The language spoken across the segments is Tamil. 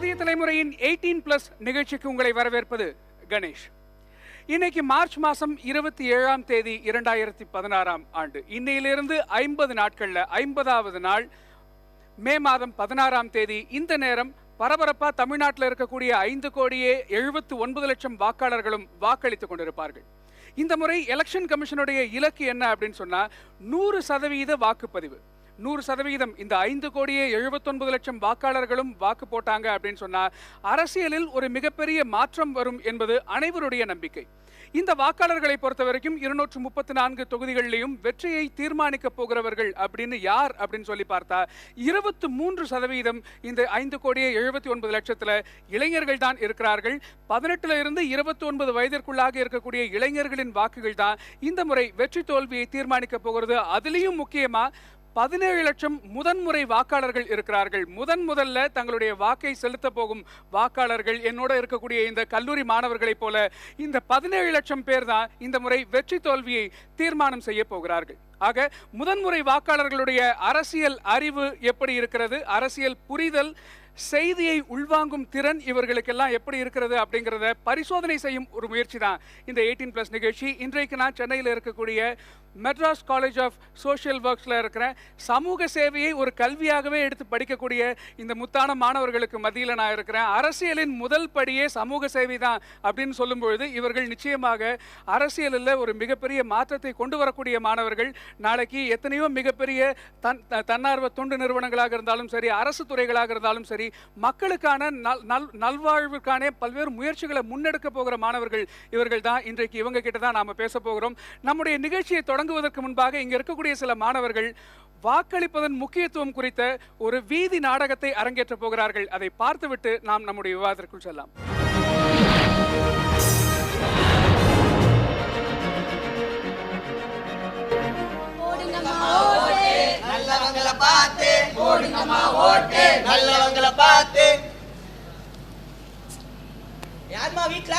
புதிய தலைமுறையின் 18+ நிகழ்ச்சிக்கு உங்களை வரவேற்பது கணேஷ். இன்னைக்கு மார்ச் மாதம் 27ஆம் தேதி 2016ஆம் ஆண்டு. இன்னையிலிருந்து 50 நாட்கள்ல 50வது நாள் மே மாதம் 16ஆம் தேதி இந்த நேரம் பரபரப்பா தமிழ்நாட்டில் இருக்கக்கூடிய 5,79,00,000 வாக்காளர்களும் வாக்களித்துக் கொண்டிருப்பார்கள். இந்த முறை எலெக்ஷன் கமிஷனுடைய இலக்கு என்ன அப்படின்னு சொன்னா 100% வாக்குப்பதிவு. 100% இந்த 5,79,00,000 வாக்காளர்களும் வாக்கு போட்டாங்க அப்படின்னு சொன்னா அரசியலில் ஒரு மிகப்பெரிய மாற்றம் வரும் என்பது அனைவருடைய நம்பிக்கை. இந்த வாக்காளர்களை பொறுத்த வரைக்கும் 234 தொகுதிகளிலும் வெற்றியை தீர்மானிக்க போகிறவர்கள் அப்படின்னு யார் அப்படின்னு சொல்லி பார்த்தா 23% இந்த 5,79,00,000 இளைஞர்கள் தான் இருக்கிறார்கள். 18 இருந்து 29 வயதிற்குள்ளாக இருக்கக்கூடிய இளைஞர்களின் வாக்குகள் தான் இந்த முறை வெற்றி தோல்வியை தீர்மானிக்க போகிறது. அதுலேயும் முக்கியமா 17 லட்சம் முதன்முறை வாக்காளர்கள் இருக்கிறார்கள். முதல்ல தங்களுடைய வாக்கை செலுத்த போகும் வாக்காளர்கள் என்னோட இருக்கக்கூடிய இந்த கல்லூரி மாணவர்களைப் போல இந்த 17 லட்சம் பேர் தான் இந்த முறை வெற்றி தோல்வியை தீர்மானம் செய்ய போகிறார்கள். ஆக முதன்முறை வாக்காளர்களுடைய அரசியல் அறிவு எப்படி இருக்கிறது, அரசியல் புரிதல், செய்தியை உள்வாங்கும் திறன் இவர்களுக்கெல்லாம் எப்படி இருக்கிறது அப்படிங்கிறத பரிசோதனை செய்யும் ஒரு முயற்சி தான் இந்த 18+ நிகழ்ச்சி. இன்றைக்கு நான் சென்னையில் இருக்கக்கூடிய மெட்ராஸ் காலேஜ் ஆஃப் சோஷியல் ஒர்க்ஸில் இருக்கிறேன். சமூக சேவையை ஒரு கல்வியாகவே எடுத்து படிக்கக்கூடிய இந்த முத்தான மாணவர்களுக்கு மத்தியில் நான் இருக்கிறேன். அரசியலின் முதல் படியே சமூக சேவை தான் அப்படின்னு சொல்லும் பொழுது இவர்கள் நிச்சயமாக அரசியலில் ஒரு மிகப்பெரிய மாற்றத்தை கொண்டு வரக்கூடிய மாணவர்கள். நாளைக்கு எத்தனையோ மிகப்பெரிய தன்னார்வ தொண்டு நிறுவனங்களாக இருந்தாலும் சரி, அரசு துறைகளாக இருந்தாலும் சரி, மக்களுக்கான நல்வாழ்வுக்கான பல்வேறு முயற்சிகளை முன்னெடுக்க போகிற மாணவர்கள் இவர்கள் தான். இன்றைக்கு இவங்க கிட்ட தான் நாம பேச போகிறோம். நம்முடைய நிகழ்ச்சியை தொடங்குவதற்கு முன்பாக இங்க இருக்கக்கூடிய சில மாணவர்கள் வாக்களிப்பதன் முக்கியத்துவம் குறித்த ஒரு வீதி நாடகத்தை அரங்கேற்ற போகிறார்கள். அதை பார்த்துவிட்டு நாம் நம்முடைய விவாதத்திற்குள் செல்லலாம். நல்லவங்கள பார்த்து போடுங்கம்மா ஓட்டு, நல்லவங்கள பார்த்து. யாருமா வீட்ல?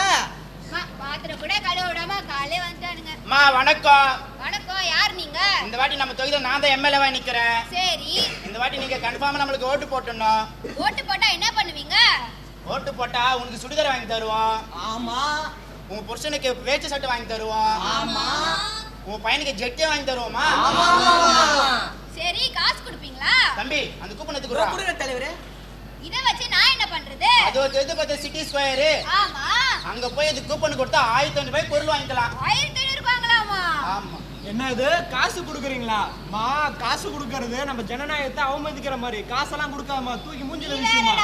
பாத்திரம் கூட கழுவ விடாம காலையில வந்துட்டானுங்க. அம்மா வணக்கம். வணக்கம். யார் நீங்க? இந்த வாட்டி நம்ம தொகுதியில நான் தான் எம்எல்ஏவா நிக்கிறேன். சரி. இந்த வாட்டி நீங்க கன்ஃபார்மா நம்மளுக்கு ஓட்டு போட்டணும். ஓட்டு போட்டா என்ன பண்ணுவீங்க? ஓட்டு போட்டா உனக்கு சுடிதார் வாங்கி தருவோம். ஆமா. உங்க புருஷனுக்கு வேஷ்டி சட்டை வாங்கி தருவோம். ஆமா. உங்க பையனுக்கு ஜெட்டே வாங்கி தருவோமா? ஆமா. சரி, காசு கொடுப்பீங்களா? தம்பி அந்த கூப்பன் எடுத்துக்குறோம். கொடுங்க தலைவரே. இத வச்சு நான் என்ன பண்றது? அது ஒரு எது பத்த சிட்டி ஸ்கொயர். ஆமா. அங்க போய் அது கூப்பன் கொடுத்தா 1500 ரூபாய் பொருள் வாங்கிக்கலாம். 1500 வாங்கலாமா? ஆமா. என்ன இது காசு கொடுக்குறீங்களா? மா காசு கொடுக்கறது நம்ம ஜனநாயகத்தை அவமதிக்கிற மாதிரி. காசெல்லாம் கொடுக்காம தூக்கி மூஞ்சில வீசுமா?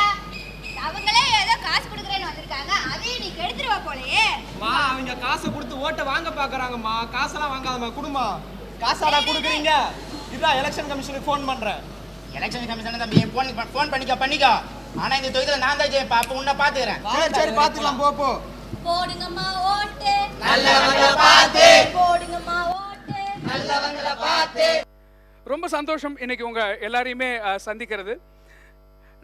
அவங்களே ஏதோ காசு கொடுக்கறேன்னு வந்திருக்காங்க, அதையும் நீ கெடுத்துருவா போலயே. மா அவங்க காசை கொடுத்து ஓட்ட வாங்க பாக்குறாங்கம்மா. காசெல்லாம் வாங்காதம்மா, குடுமா. காசாடா கொடுக்குறீங்க? இதான் எலெக்ஷன் கமிஷனுக்கு ஃபோன் பண்றேன். எலெக்ஷன் கமிஷன் தம்பி ஃபோன் பண்ணிக்கோ. ஆனா இந்த தொகுதியில நான் தான் ஜெயிப்பேன். அப்ப உன்னை பாத்துக்கிறேன். சரி பாத்துக்கலாம், போ. போடுங்கம்மா ஓட்டு, நல்லவங்கள பார்த்து போடுங்கம்மா ஓட்டு, நல்லவங்கள பார்த்து. ரொம்ப சந்தோஷம் இன்னைக்கு உங்க எல்லாரையுமே சந்திக்கிறது.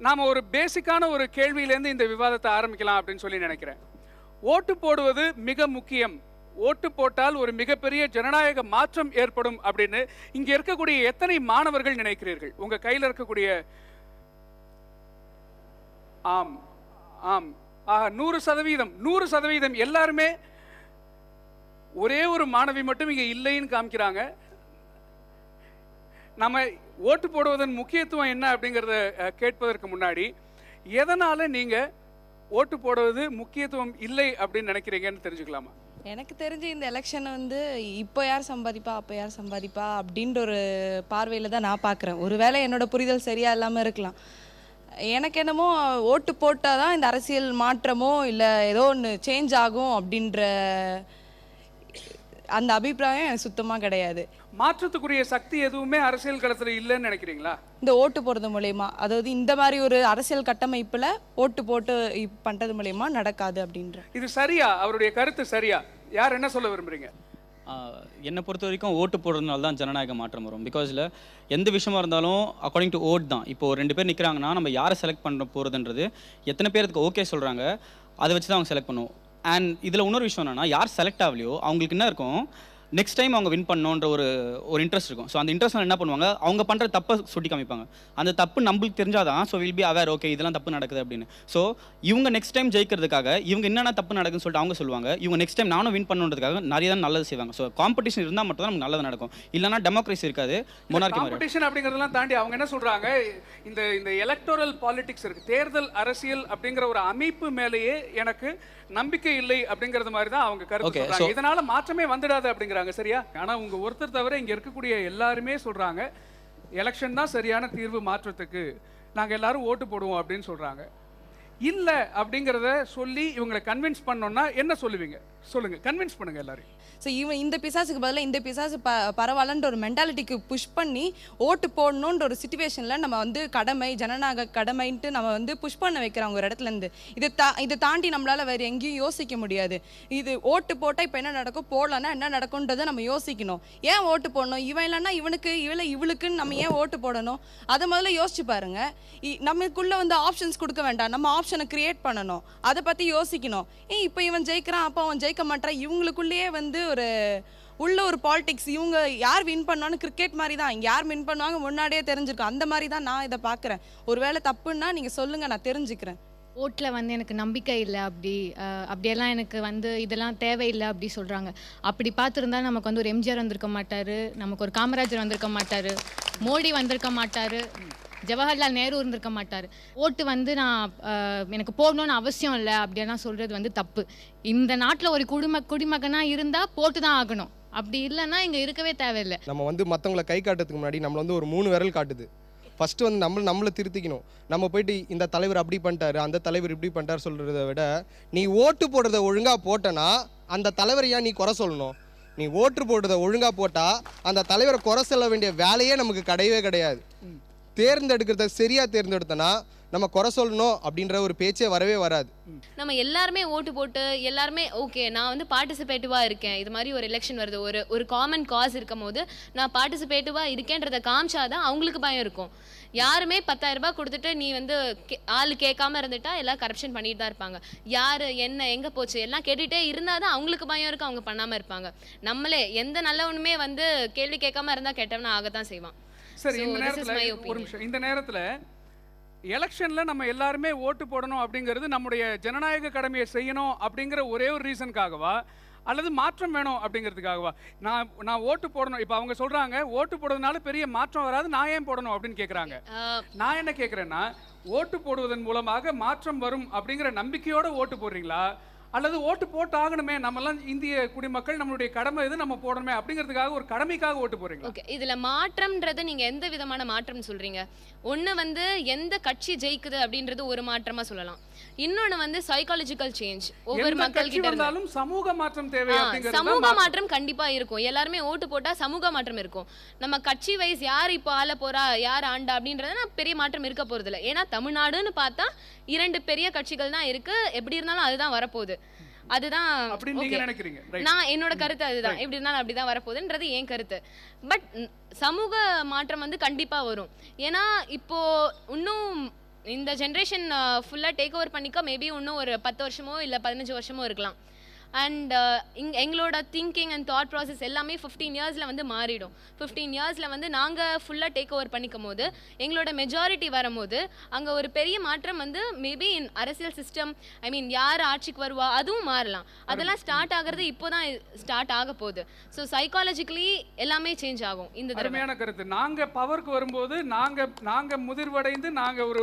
நாம ஒரு பேசிக்கான ஒரு கேள்வியிலேருந்து இந்த விவாதத்தை ஆரம்பிக்கலாம் அப்படின்னு சொல்லி நினைக்கிறேன். ஓட்டு போடுவது மிக முக்கியம், ஓட்டு போட்டால் ஒரு மிகப்பெரிய ஜனநாயக மாற்றம் ஏற்படும் அப்படின்னு இங்க இருக்கக்கூடிய எத்தனை மாணவர்கள் நினைக்கிறீர்கள்? உங்க கையில் இருக்கக்கூடிய 100% எல்லாருமே. ஒரே ஒரு மாணவி மட்டும் இங்க இல்லைன்னு காமிக்கிறாங்க. நம்ம ஓட்டு போடுவதன் முக்கியத்துவம் என்ன அப்படிங்கிறத கேட்பதற்கு முன்னாடி எதனால நீங்க ஓட்டு போடுவது முக்கியத்துவம் இல்லை அப்படின்னு நினைக்கிறீங்கன்னு தெரிஞ்சுக்கலாமா? எனக்கு தெரிஞ்சு இந்த எலெக்ஷன் இப்போ யார் சம்பாதிப்பா அப்போ யார் சம்பாதிப்பா அப்படின்ற ஒரு பார்வையில் தான் நான் பார்க்குறேன். ஒருவேளை என்னோட புரிதல் சரியாக இல்லாமல் இருக்கலாம். எனக்கு என்னமோ ஓட்டு போட்டால் தான் இந்த அரசியல் மாற்றமோ இல்லை ஏதோ ஒன்று சேஞ்ச் ஆகும் அப்படின்ற அந்த அபிப்பிராயம் எனக்கு சுத்தமாக கிடையாது. மாற்றத்துக்குரிய சக்தி எதுவுமே அரசியல் களத்தில் இல்லைன்னு நினைக்கிறீங்களா? இந்த ஓட்டு போடுறது மூலயமா, அதாவது இந்த மாதிரி ஒரு அரசியல் கட்டமைப்பில் ஓட்டு போட்டு பண்ணுறது மூலயமா நடக்காது அப்படின்ற. இது சரியா? அவருடைய கருத்து சரியா? யார் என்ன சொல்ல விரும்புறீங்க? என்னை பொறுத்த வரைக்கும் ஓட்டு போடுறதுனால தான் ஜனநாயக மாற்றம் வரும். பிகாஸில் எந்த விஷயமா இருந்தாலும் அக்கார்டிங் டு ஓட் தான். இப்போ 2 பேர் நிற்கிறாங்கன்னா நம்ம யாரை செலக்ட் பண்ண போகிறதுன்றது எத்தனை பேருக்கு ஓகே சொல்கிறாங்க அதை வச்சு தான் அவங்க செலக்ட் பண்ணுவோம். அண்ட் இதில் இன்னொரு விஷயம் என்னென்னா, யார் செலக்ட் ஆகலையோ அவங்களுக்கு என்ன இருக்கும், நெக்ஸ்ட் டைம் அவங்க வின் பண்ணணுன்ற ஒரு இன்ட்ரெஸ்ட் இருக்கும். ஸோ அந்த இன்ட்ரெஸ்ட் என்ன பண்ணுவாங்க, அவங்க பண்ணுற தப்பை சுட்டி காமிப்பாங்க. அந்த தப்பு நம்மளுக்கு தெரிஞ்சாதான் so will be aware, okay இதெல்லாம் தப்பு நடக்குது அப்படின்னு. ஸோ இவங்க நெக்ஸ்ட் டைம் ஜெயிக்கிறதுக்காக இவங்க என்னென்ன தப்பு நடக்குதுன்னு சொல்லிட்டு அவங்க சொல்லுவாங்க. இவங்க நெக்ஸ்ட் டைம் நானும் வின் பண்ணுன்றதுக்காக நிறைய தான் நல்லது செய்வாங்க. ஸோ காம்படிஷன் இருந்தால் மட்டும் தான் நமக்கு நல்லது நடக்கும், இல்லைனா டெமோக்ரஸி இருக்காது, மொனார்கி மாதிரி. காம்படிஷன் அப்படிங்கிறதெல்லாம் தாண்டி அவங்க என்ன சொல்றாங்க, இந்த இந்த எலக்டோரல் பாலிடிக்ஸ் இருக்கு, தேர்தல் அரசியல் அப்படிங்கிற ஒரு அமைப்பு மேலேயே எனக்கு நம்பிக்கை இல்லை அப்படிங்கறது மாதிரி தான் அவங்க கருத்து சொல்றாங்க. இதனால மாற்றமே வந்துடாது அப்படிங்கிறாங்க. சரியா? ஆனா உங்க ஒருத்தர் தவிர இங்க இருக்கக்கூடிய எல்லாருமே சொல்றாங்க எலெக்ஷன் தான் சரியான தீர்வு மாற்றத்துக்கு, நாங்க எல்லாரும் ஓட்டு போடுவோம் அப்படின்னு சொல்றாங்க. இல்ல அப்படிங்கறத சொல்லி இவங்களை கன்வின்ஸ் பண்ணோம்னா என்ன சொல்லுவீங்க? சொல்லுங்க, கன்வின்ஸ் பண்ணுங்க எல்லாரையும். ஸோ இவன் இந்த பிசாசுக்கு பதிலாக இந்த பிசாசு பரவாயில்லன்ற ஒரு மென்டாலிட்டிக்கு புஷ் பண்ணி ஓட்டு போடணுன்ற ஒரு சுச்சுவேஷனில் நம்ம வந்து கடமை, ஜனநாயக கடமைன்ட்டு நம்ம வந்து புஷ் பண்ண வைக்கிறாங்க ஒரு இடத்துலேருந்து. இதை தாண்டி நம்மளால் வேறு எங்கேயும் யோசிக்க முடியாது. இது ஓட்டு போட்டால் இப்போ என்ன நடக்கும், போடலன்னா என்ன நடக்கும்ன்றதை நம்ம யோசிக்கணும். ஏன் ஓட்டு போடணும், இவன் இல்லைன்னா இவனுக்கு, இவளுக்குன்னு நம்ம ஏன் ஓட்டு போடணும், அதை முதல்ல யோசிச்சு பாருங்க. நமக்குள்ளே வந்து ஆப்ஷன்ஸ் கொடுக்க வேண்டாம், நம்ம ஆப்ஷனை கிரியேட் பண்ணணும், அதை பற்றி யோசிக்கணும். இப்போ இவன் ஜெயிக்கிறான், அப்போ அவன் ஜெயிக்க மாட்டான், இவங்களுக்குள்ளேயே வந்து ஒரு உள்ள ஒரு பாலிடிக்ஸ். இவங்க யார் வின் பண்ணுவான்னு கிரிக்கெட் மாதிரி தான், இங்கே யார் வின் பண்ணுவாங்க முன்னாடியே தெரிஞ்சிருக்கும். அந்த மாதிரி தான் நான் இதை பார்க்குறேன். ஒருவேளை தப்புன்னா நீங்கள் சொல்லுங்கள், நான் தெரிஞ்சுக்கிறேன். ஓட்டில் வந்து எனக்கு நம்பிக்கை இல்லை, அப்படியெல்லாம் எனக்கு வந்து இதெல்லாம் தேவையில்லை அப்படி சொல்கிறாங்க. அப்படி பார்த்துருந்தா நமக்கு வந்து ஒரு எம்ஜிஆர் வந்திருக்க மாட்டார், நமக்கு ஒரு காமராஜர் வந்திருக்க மாட்டார், மோடி வந்திருக்க மாட்டார், ஜவஹர்லால் நேரு இருந்திருக்க மாட்டார். ஓட்டு வந்து நான் எனக்கு போடணும்னு அவசியம் இல்லை அப்படியெல்லாம் சொல்கிறது வந்து தப்பு. இந்த நாட்டில் ஒரு குடிமகனாக இருந்தால் போட்டு தான் ஆகணும், அப்படி இல்லைன்னா இங்கே இருக்கவே தேவையில்லை. நம்ம வந்து மற்றவங்களை கை காட்டுறதுக்கு முன்னாடி நம்மளை வந்து ஒரு 3 விரல் காட்டுது. ஃபஸ்ட்டு வந்து நம்மளை திருத்திக்கணும். நம்ம போயிட்டு இந்த தலைவர் அப்படி பண்ணிட்டாரு, அந்த தலைவர் இப்படி பண்ணிட்டாரு சொல்கிறத விட, நீ ஓட்டு போடுறத ஒழுங்காக போட்டனா அந்த தலைவரை ஏன் நீ குறை சொல்லணும்? நீ ஓட்டு போடுறத ஒழுங்காக போட்டால் அந்த தலைவரை குறை சொல்ல வேண்டிய வேலையே நமக்கு கிடையவே கிடையாது. தேர்ந்தெடுக்கிறத சரியாக தேர்ந்தெடுத்தனா நம்ம குறை சொல்லணும் அப்படின்ற ஒரு பேச்சே வரவே வராது. நம்ம எல்லாருமே ஓட்டு போட்டு எல்லாருமே ஓகே நான் வந்து பார்ட்டிசிபேட்டிவாக இருக்கேன், இது மாதிரி ஒரு எலெக்ஷன் வருது, ஒரு காமன் காஸ் இருக்கும் போது நான் பார்ட்டிசிபேட்டிவாக இருக்கேன்றதை காமிச்சாதான் அவங்களுக்கு பயம் இருக்கும். யாருமே 10,000 ரூபாய் கொடுத்துட்டு நீ வந்து ஆள் கேட்காம இருந்துட்டா எல்லாம் கரப்ஷன் பண்ணிட்டு தான் இருப்பாங்க. யார் என்ன எங்கே போச்சு எல்லாம் கேட்டுகிட்டே இருந்தால் தான் அவங்களுக்கு பயம் இருக்கும், அவங்க பண்ணாமல் இருப்பாங்க. நம்மளே எந்த நல்லவனுமே வந்து கேள்வி கேட்காம இருந்தால் கெட்டவனா ஆகத்தான் செய்வான். சரி, இந்த நேரத்துல ஒரு நிமிஷம், இந்த நேரத்துல எலெக்ஷன்ல நம்ம எல்லாருமே ஓட்டு போடணும் அப்படிங்கிறது நம்முடைய ஜனநாயக கடமையை செய்யணும் அப்படிங்கிற ஒரே ஒரு ரீசனுக்காகவா, அல்லது மாற்றம் வேணும் அப்படிங்கிறதுக்காகவா? நான் ஓட்டு போடணும், இப்போ அவங்க சொல்றாங்க ஓட்டு போடுறதுனால பெரிய மாற்றம் வராது, நான் ஏன் போடணும் அப்படின்னு கேட்குறாங்க. நான் என்ன கேட்குறேன்னா, ஓட்டு போடுவதன் மூலமாக மாற்றம் வரும் அப்படிங்கிற நம்பிக்கையோட ஓட்டு போடுறீங்களா, அல்லது ஓட்டு போட்டு ஆகணுமே, நம்மெல்லாம் இந்திய குடிமக்கள், நம்மளுடைய கடமை இது, நம்ம போடணுமே அப்படிங்கிறதுக்காக ஒரு கடமைக்காக ஓட்டு போடுறீங்களா? ஓகே, இதுல மாற்றம்ன்றது நீங்க எந்த விதமான மாற்றம் சொல்றீங்க? ஒண்ணு வந்து எந்த கட்சி ஜெயிக்குது அப்படின்றது ஒரு மாற்றமா சொல்லலாம். இன்னொன்னு வந்து சைக்காலஜிக்கல் சேஞ்ச், ஒவ்வொரு மக்கள் கிட்ட இருந்தாலும் சமூக மாற்றம் தேவை. சமூக மாற்றம் கண்டிப்பா இருக்கும். எல்லாருமே ஓட்டு போட்டா சமூக மாற்றம் இருக்கும். நம்ம கட்சி வைஸ் யார் இப்போ ஆள போறா, யார் ஆண்டா அப்படின்றத பெரிய மாற்றம் இருக்க போறது இல்லை. ஏன்னா தமிழ்நாடுன்னு பார்த்தா 2 பெரிய கட்சிகள் தான் இருக்கு, எப்படி இருந்தாலும் அதுதான் வரப்போகுது. அதுதான் நான் என்னோட கருத்து, அதுதான் எப்படி இருந்தாலும் அப்படிதான் வரப்போகுதுன்றது என் கருத்து. பட் சமூக மாற்றம் வந்து கண்டிப்பா வரும். ஏன்னா இப்போ இன்னும் இந்த ஜென்ரேஷன் ஃபுல்லா டேக் ஓவர் பண்ணிக்க மேபி இன்னும் ஒரு 10 வருஷமோ இல்ல 15 வருஷமோ இருக்கலாம். அண்ட் எங்களோட திங்கிங் அண்ட் தாட் ப்ராசஸ் எல்லாமே 15 இயர்ஸில் வந்து மாறிடும். 15 இயர்ஸில் வந்து நாங்கள் ஃபுல்லாக டேக் ஓவர் பண்ணிக்கும் போது எங்களோட மெஜாரிட்டி வரும்போது அங்கே ஒரு பெரிய மாற்றம் வந்து மேபி இன் அரசியல் சிஸ்டம், ஐ மீன் யார் ஆட்சிக்கு வருவா அதுவும் மாறலாம். அதெல்லாம் ஸ்டார்ட் ஆகிறது இப்போ தான் ஸ்டார்ட் ஆக போகுது. ஸோ சைக்காலஜிக்கலி எல்லாமே சேஞ்ச் ஆகும். இந்த தரமையான கருத்து. நாங்கள் பவருக்கு வரும்போது நாங்கள் முதிர்வடைந்து நாங்கள்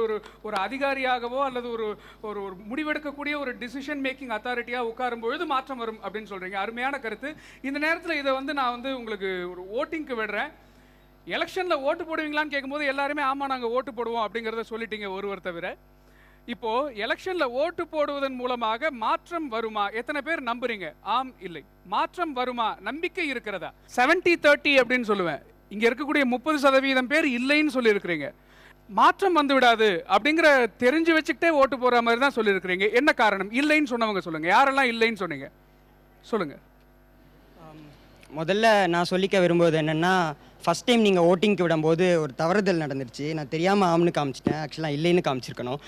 ஒரு அதிகாரியாகவோ அல்லது ஒரு முடிவெடுக்கக்கூடிய ஒரு டிசிஷன் மேக்கிங் அத்தாரிட்டியாக உட்காரும் பொழுது மாற்றம் வரும் அப்படின்னு சொல்றீங்க. அருமையான கருத்து. இந்த நேரத்தில் இதை வந்து நான் வந்து உங்களுக்கு ஒரு ஓட்டிங்க்கு விடுறேன். எலெக்ஷன்ல ஓட்டு போடுவீங்களான்னு கேட்கும்போது எல்லாருமே ஆமா நாங்கள் ஓட்டு போடுவோம் அப்படிங்கிறத சொல்லிட்டீங்க ஒருவர் தவிர. இப்போ எலெக்ஷன்ல ஓட்டு போடுவதன் மூலமாக மாற்றம் வருமா? எத்தனை பேர் நம்புறீங்க? ஆம் இல்லை. மாற்றம் வருமா? நம்பிக்கை இருக்கிறதா? 70-30 அப்படின்னு சொல்லுவேன். இங்க இருக்கக்கூடிய 30% பேர் இல்லைன்னு சொல்லி இருக்கிறீங்க. மாற்றம் வந்து விடாது அப்படிங்கிற தெரிஞ்சு வச்சுக்கிட்டே ஓட்டு போற மாதிரி தான் சொல்லியிருக்கிறீங்க. என்ன காரணம்? இல்லைன்னு சொன்னவங்க சொல்லுங்க. யாரெல்லாம் இல்லைன்னு சொன்னீங்க சொல்லுங்க. முதல்ல நான் சொல்லிக்க விரும்புவது என்னென்னா, ஃபஸ்ட் டைம் நீங்கள் ஓட்டிங்க்கு விடும்போது ஒரு தவறுதல் நடந்துருச்சு. நான் தெரியாமல் ஆம்னு காமிச்சிட்டேன், ஆக்சுவலாக இல்லைன்னு காமிச்சிருக்கணும்.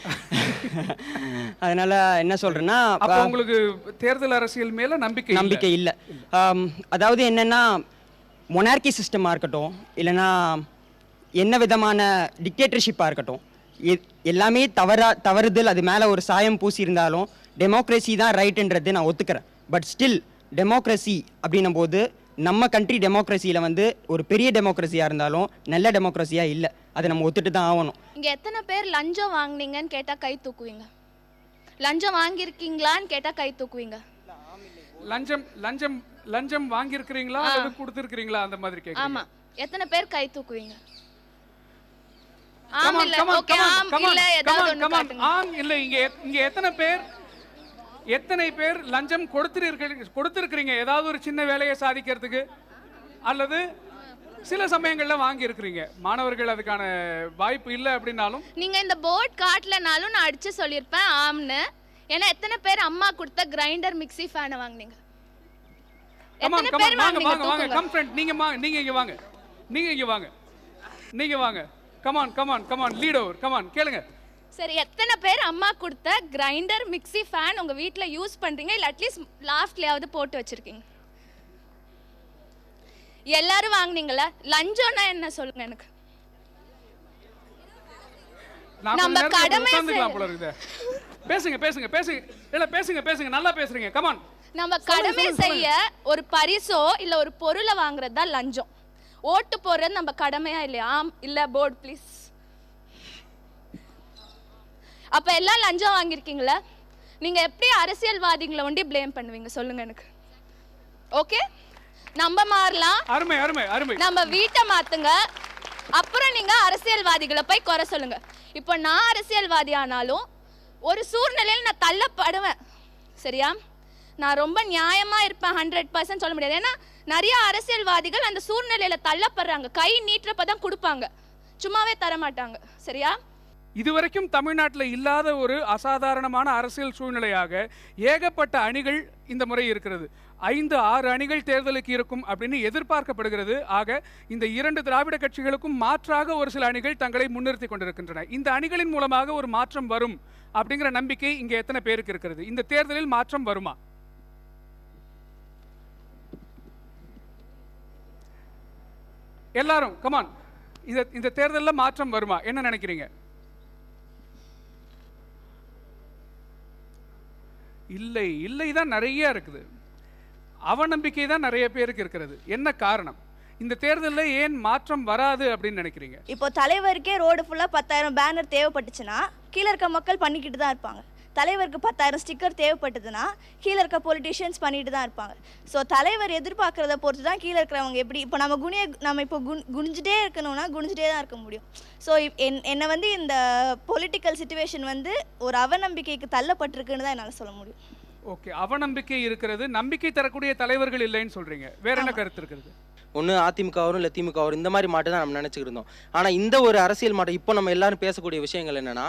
அதனால் என்ன சொல்கிறேன்னா, உங்களுக்கு தேர்தல் அரசியல் மேலே நம்பிக்கை இல்லை. அதாவது என்னென்னா, மொனார்கி சிஸ்டமாக இருக்கட்டும், இல்லைன்னா என்ன விதமான டிக்டேட்டர்ஷிப்பாக இருக்கட்டும், எல்லாமே தவறுதல், அது மேலே ஒரு சாயம் பூசியிருந்தாலும் டெமோக்ரஸி தான் ரைட்டுன்றது நான் ஒத்துக்கிறேன். பட் ஸ்டில் டெமோக்ரஸி அப்படின்னும் போது நம்ம கண்ட்ரி டெமோக்ரஸியில் வந்து ஒரு பெரிய டெமோக்ரஸியாக இருந்தாலும் நல்ல டெமோக்ரஸியாக இல்லை. அதை நம்ம ஒத்துட்டு தான் ஆகணும். இங்கே எத்தனை பேர் லஞ்சம் வாங்குனீங்கன்னு கேட்டால் கை தூக்குவீங்க? லஞ்சம் வாங்கியிருக்கீங்களான்னு கேட்டால் கை தூக்குவீங்க? லஞ்சம் லஞ்சம் லஞ்சம் வாங்கியிருக்கிறீங்களா அல்லது கொடுத்துருக்கிறீங்களா அந்த மாதிரி கேட்குறீங்க. ஆமாம், எத்தனை பேர் கை தூக்குவீங்க? எத்தனை பேர் லஞ்சம் கொடுத்திருக்கிறீங்க ஏதாவது ஒரு சின்ன வேலையை சாதிக்கிறதுக்கு, அல்லது சில சமயங்கள்ல வாங்கி இருக்கிறீங்க? மாணவர்கள் அதுக்கான வாய்ப்பு இல்லை அப்படின்னாலும் நீங்க இந்த போர்ட் காட்டலனாலும் நான் அடிச்சு சொல்லியிருப்பேன் ஆம்னு. ஏன்னா எத்தனை பேர் அம்மா கொடுத்த கிரைண்டர் மிக்ஸி ஃபேனை வாங்குனீங்க? எத்தனை பேர் வாங்குனீங்க? கம் ஃப்ரெண்ட், நீங்க இங்க வாங்க, நீங்க வாங்க. கமான் லீட் ஓவர், கமான் கேளுங்க. சரி, எத்தனை பேர் அம்மா கொடுத்த கிரைண்டர் மிக்ஸி ஃபேன் உங்க வீட்ல யூஸ் பண்றீங்க, இல்ல அட்லீஸ்ட் லாஃப்ட்லயாவது போட்டு வச்சிருக்கீங்க? எல்லாரும் வாங்குனீங்களா? லஞ்சம்னா என்ன சொல்லுங்க எனக்கு. நம்ம கடமை பேசுங்க நல்லா பேசுறீங்க. கமான். நம்ம கடமை செய்ய ஒரு பரிசோ இல்ல ஒரு பொருளை வாங்குறது தான் லஞ்சம். ஓட்டு போடுறது நம்ம கடமையா இல்லையா? ஆம் இல்ல போர்டு ப்ளீஸ். அப்ப எல்லாம் லஞ்சம் வாங்கியிருக்கீங்களா? நீங்க எப்படி அரசியல்வாதிகளை ஒண்டி ப்ளேம் பண்ணுவீங்க சொல்லுங்க எனக்கு. ஓகே, நம்ம மாறலாம். அருமை. நம்ம வீட்டை மாத்துங்க, அப்புறம் நீங்க அரசியல்வாதிகளை போய் குறை சொல்லுங்க. இப்போ நான் அரசியல்வாதி ஆனாலும் ஒரு சூழ்நிலையில் நான் தள்ளப்படுவேன், சரியா? நான் ரொம்ப நியாயமா இருப்பேன், 100% சொல்ல முடியாது. ஏன்னா நிறைய அரசியல்வாதிகள் அந்த சூழ்நிலையில தள்ளப்படுறாங்க. கை நீட்டுறப்பதான் கொடுப்பாங்க, சும்மாவே தர மாட்டாங்க, சரியா? இதுவரைக்கும் தமிழ்நாட்டில் இல்லாத ஒரு அசாதாரணமான அரசியல் சூழ்நிலையாக ஏகப்பட்ட அணிகள் இந்த முறை இருக்கிறது. 5-6 அணிகள் தேர்தலுக்கு இருக்கும் அப்படின்னு எதிர்பார்க்கப்படுகிறது. ஆக இந்த 2 திராவிட கட்சிகளுக்கும் மாற்றாக ஒரு சில அணிகள் தங்களை முன்னிறுத்தி கொண்டிருக்கின்றன. இந்த அணிகளின் மூலமாக ஒரு மாற்றம் வரும் அப்படிங்கிற நம்பிக்கை இங்க எத்தனை பேருக்கு இருக்கிறது? இந்த தேர்தலில் மாற்றம் வருமா? எல்லாரும் கமான். இந்த தேர்தலில் மாற்றம் வருமா? என்ன நினைக்கிறீங்க? இல்லை தான் நிறைய இருக்குது. அவநம்பிக்கை தான் நிறைய பேருக்கு இருக்கிறது. என்ன காரணம்? இந்த தேர்தலில் ஏன் மாற்றம் வராது அப்படின்னு நினைக்கிறீங்க? இப்போ தலைவருக்கே ரோடு ஃபுல்லாக 10,000 பேனர் தேவைப்பட்டுச்சுன்னா கீழே இருக்க மக்கள் பண்ணிக்கிட்டு தான் இருப்பாங்க. தலைவருக்கு 10,000 ஸ்டிக்கர் தேவைப்பட்டதுன்னா கீழே இருக்க பொலிட்டிஷியன்ஸ் பண்ணிட்டு தான் இருப்பாங்க. ஸோ தலைவர் எதிர்பார்க்குறத பொறுத்து தான் கீழே இருக்கிறவங்க எப்படி. இப்போ நம்ம இப்போ குனிஞ்சிட்டே இருக்கணும்னா குனிஞ்சிட்டே தான் இருக்க முடியும். ஸோ என்னை வந்து இந்த பொலிட்டிக்கல் சிச்சுவேஷன் வந்து ஒரு அவநம்பிக்கைக்கு தள்ளப்பட்டிருக்குன்னு தான் என்னால் சொல்ல முடியும். ஓகே, அவநம்பிக்கை இருக்கிறது, நம்பிக்கை தரக்கூடிய தலைவர்கள் இல்லைன்னு சொல்றீங்க. வேற என்ன கருத்து இருக்கிறது? ஒன்று அதிமுக வரும், இல்லை திமுக வரும், இந்த மாதிரி மாட்டு தான் நம்ம நினச்சிக்கிட்டு இருந்தோம். ஆனால் இந்த ஒரு அரசியல் மாட்டம் இப்போ நம்ம எல்லாரும் பேசக்கூடிய விஷயங்கள் என்னென்னா,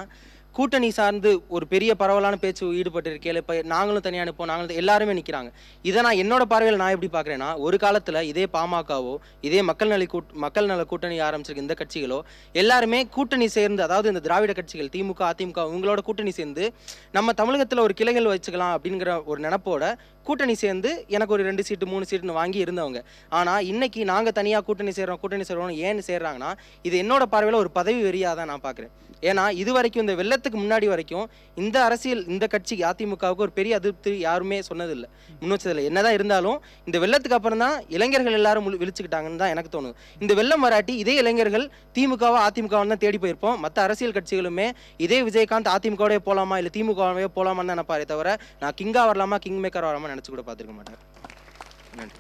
கூட்டணி சார்ந்து ஒரு பெரிய பரவலான பேச்சு ஈடுபட்டு இருக்கையில் இப்போ நாங்களும் தனியாக அனுப்போம், நாங்களும் எல்லாருமே நிற்கிறாங்க. இதை நான் என்னோட பார்வையில் நான் எப்படி பார்க்குறேன்னா, ஒரு காலத்தில் இதே பாமகவோ இதே மக்கள் நல கூட்டணி ஆரம்பிச்சிருக்க இந்த கட்சிகளோ எல்லாருமே கூட்டணி சேர்ந்து, அதாவது இந்த திராவிட கட்சிகள் திமுக அதிமுக இவங்களோட கூட்டணி சேர்ந்து நம்ம தமிழகத்தில் ஒரு கிளைகள் வச்சுக்கலாம் அப்படிங்கிற ஒரு நினப்போட கூட்டணி சேர்ந்து எனக்கு ஒரு 2 சீட்டு 3 சீட்டுன்னு வாங்கி இருந்தவங்க. ஆனால் இன்னைக்கு நாங்கள் தனியாக கூட்டணி சேர்றோம் ஏன்னு சேர்றாங்கன்னா, இது என்னோட பார்வையில் ஒரு பதவி வெறியாக தான் நான் பார்க்குறேன். ஏன்னா இது வரைக்கும் இந்த வெள்ளத்துக்கு முன்னாடி வரைக்கும் இந்த அரசியல் இந்த கட்சிக்கு அதிமுகவுக்கு ஒரு பெரிய அதிருப்தி யாருமே சொன்னதில்லை, முன் வச்சதில்லை. என்னதான் இருந்தாலும் இந்த வெள்ளத்துக்கு அப்புறம் தான் இளைஞர்கள் எல்லாரும் விழிச்சுக்கிட்டாங்கன்னு தான் எனக்கு தோணுது. இந்த வெள்ளம் வராட்டி இதே இளைஞர்கள் திமுகவோ அதிமுகவான்னு தான் தேடி போயிருப்போம். மற்ற அரசியல் கட்சிகளுமே இதே விஜயகாந்த் அதிமுகவோடய போகலாமா இல்லை திமுகவே போகலாமான்னு தான் நினைப்பாரே தவிர நான் கிங்கா வரலாமா கிங் மேக்கர் வரலாமா நினச்சி கூட பார்த்துருக்க மாட்டேன். நன்றி.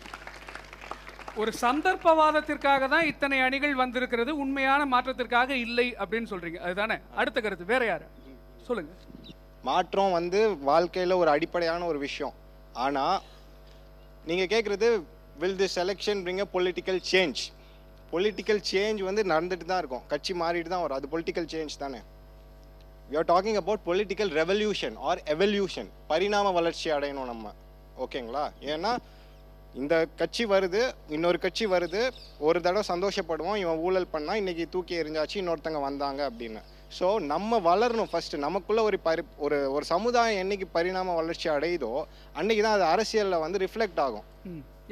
ஒரு சந்தர்ப்பவாதத்திற்காக தான் இத்தனை அணிகள் வந்திருக்கிறது, உண்மையான மாற்றத்திற்காக இல்லை அப்படின்னு சொல்றீங்க, அதுதானே? அடுத்த கருத்து வேற யாரு சொல்லுங்க. மாற்றம் வந்து வாழ்க்கையில் ஒரு அடிப்படையான ஒரு விஷயம். ஆனால் நீங்கள் கேட்குறது will this election bring a political change? Political change வந்து நடந்துட்டு தான் இருக்கும், கட்சி மாறிட்டு தான் வரும், அது பொலிட்டிக்கல் சேஞ்ச் தானே. we are talking about political revolution or evolution. பரிணாம வளர்ச்சி அடையணும் நம்ம, ஓகேங்களா? ஏன்னா இந்த கட்சி வருது, இன்னொரு கட்சி வருது, ஒரு தடவை சந்தோஷப்படுவோம் இவன் ஊழல் பண்ணா, இன்னைக்கு தூக்கி எறிஞ்சாச்சு இன்னொருத்தங்க வந்தாங்க அப்படின்னு. ஸோ நம்ம வளரணும் ஃபஸ்ட்டு. நமக்குள்ள ஒரு ஒரு சமுதாயம் என்னைக்கு பரிணாம வளர்ச்சி அடையுதோ அன்னைக்கு தான் அது அரசியலில் வந்து ரிஃப்ளெக்ட் ஆகும்.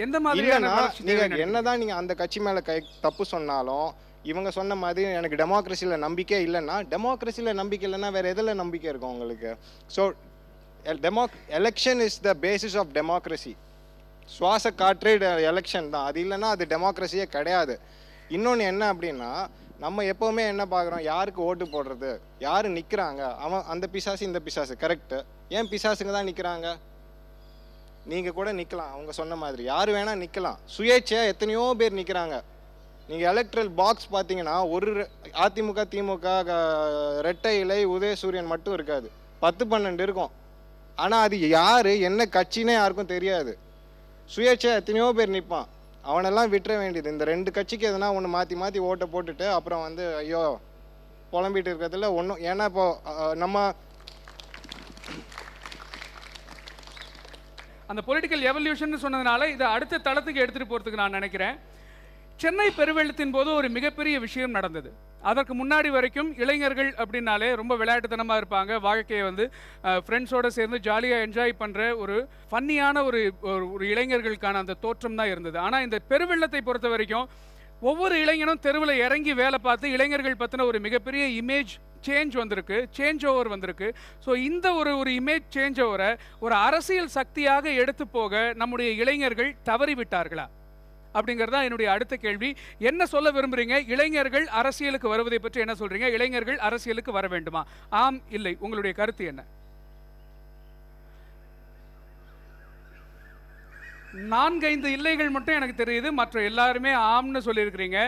எந்த மாதிரியான நீங்கள் என்னதான் நீங்கள் அந்த கட்சி மேலே தப்பு சொன்னாலும், இவங்க சொன்ன மாதிரி எனக்கு டெமோக்ரஸியில் நம்பிக்கை இல்லைன்னா, டெமோக்ரஸியில் நம்பிக்கை இல்லைன்னா வேறு எதில் நம்பிக்கை இருக்கும் உங்களுக்கு? So election is the basis of democracy. சுவாச காற்றே எலெக்ஷன் தான். அது இல்லைன்னா அது டெமோக்ரஸியே கிடையாது. இன்னொன்று என்ன அப்படின்னா, நம்ம எப்போவுமே என்ன பார்க்குறோம், யாருக்கு ஓட்டு போடுறது, யார் நிற்கிறாங்க, அவன் அந்த பிசாசு இந்த பிசாசு கரெக்டு. ஏன் பிசாசுங்க தான் நிற்கிறாங்க? நீங்கள் கூட நிற்கலாம், அவங்க சொன்ன மாதிரி யார் வேணால் நிற்கலாம். சுயேட்சையாக எத்தனையோ பேர் நிற்கிறாங்க. நீங்கள் எலக்ட்ரல் பாக்ஸ் பார்த்தீங்கன்னா ஒரு அதிமுக திமுக ரெட்டை இலை உதயசூரியன் மட்டும் இருக்காது, 10-12 இருக்கும். ஆனால் அது யார் என்ன கட்சினே யாருக்கும் தெரியாது. சுயேட்சையாக எத்தனையோ பேர் நிற்பான். அவனெல்லாம் விட்டுற வேண்டியது. இந்த 2 கட்சிக்கு எதனா ஒன்று மாற்றி மாற்றி ஓட்டை போட்டுட்டு அப்புறம் வந்து ஐயோ புலம்பிட்டு இருக்கிறதுல ஒன்றும். ஏன்னா இப்போ நம்ம அந்த பொலிட்டிக்கல் எவல்யூஷன் சொன்னதுனால இதை அடுத்த தளத்துக்கு எடுத்துகிட்டு போகிறதுக்கு நான் நினைக்கிறேன். சென்னை பெருவெள்ளத்தின் போது ஒரு மிகப்பெரிய விஷயம் நடந்தது. அதற்கு முன்னாடி வரைக்கும் இளைஞர்கள் அப்படின்னாலே ரொம்ப விளையாட்டுத்தனமாக இருப்பாங்க. வாழ்க்கையை வந்து ஃப்ரெண்ட்ஸோடு சேர்ந்து ஜாலியாக என்ஜாய் பண்ணுற ஒரு ஃபன்னியான ஒரு இளைஞர்களுக்கான அந்த தோற்றம் தான் இருந்தது. ஆனால் இந்த பெருவெள்ளத்தை பொறுத்த வரைக்கும் ஒவ்வொரு இளைஞனும் தெருவில் இறங்கி வேலை பார்த்து இளைஞர்கள் பற்றின ஒரு மிகப்பெரிய இமேஜ் சேஞ்ச் ஓவர் வந்திருக்கு. ஸோ இந்த ஒரு இமேஜ் சேஞ்ச் ஓவரை ஒரு அரசியல் சக்தியாக எடுத்து போக நம்முடைய இளைஞர்கள் தவறிவிட்டார்களா அப்படிங்கிறது தான் என்னுடைய அடுத்த கேள்வி. என்ன சொல்ல விரும்புறீங்க? இளைஞர்கள் அரசியலுக்கு வருவதை பற்றி என்ன சொல்றீங்க? இளைஞர்கள் அரசியலுக்கு வர வேண்டுமா? ஆம், இல்லை, உங்களுடைய கருத்து என்ன? 4-5 இல்லைகள் மட்டும் எனக்கு தெரியுது, மற்ற எல்லாருமே ஆம்னு சொல்லியிருக்கிறீங்க.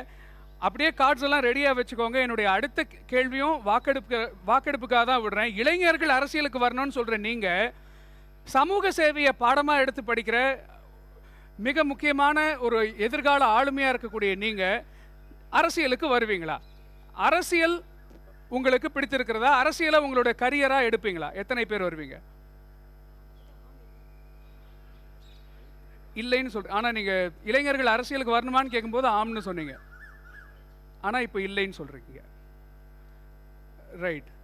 அப்படியே கார்ட்ஸ் எல்லாம் ரெடியாக வச்சுக்கோங்க. என்னுடைய அடுத்த கேள்வியும் வாக்கெடுப்புக்காக தான் விடுறேன். இளைஞர்கள் அரசியலுக்கு வரணும்னு சொல்கிற நீங்கள் சமூக சேவையை பாடமாக எடுத்து படிக்கிற மிக முக்கியமான ஒரு எதிர்கால ஆளுமையாக இருக்கக்கூடிய நீங்கள் அரசியலுக்கு வருவீங்களா? அரசியல் உங்களுக்கு பிடித்திருக்கிறதா? அரசியலை உங்களோட கரியராக எடுப்பீங்களா? எத்தனை பேர் வருவீங்க? இல்லைன்னு சொல்கிறேன். ஆனால் நீங்கள் இளைஞர்கள் அரசியலுக்கு வரணுமான்னு கேட்கும்போது ஆம்னு சொன்னீங்க, ஆனால் இப்போ இல்லைன்னு சொல்கிறீங்க. Right,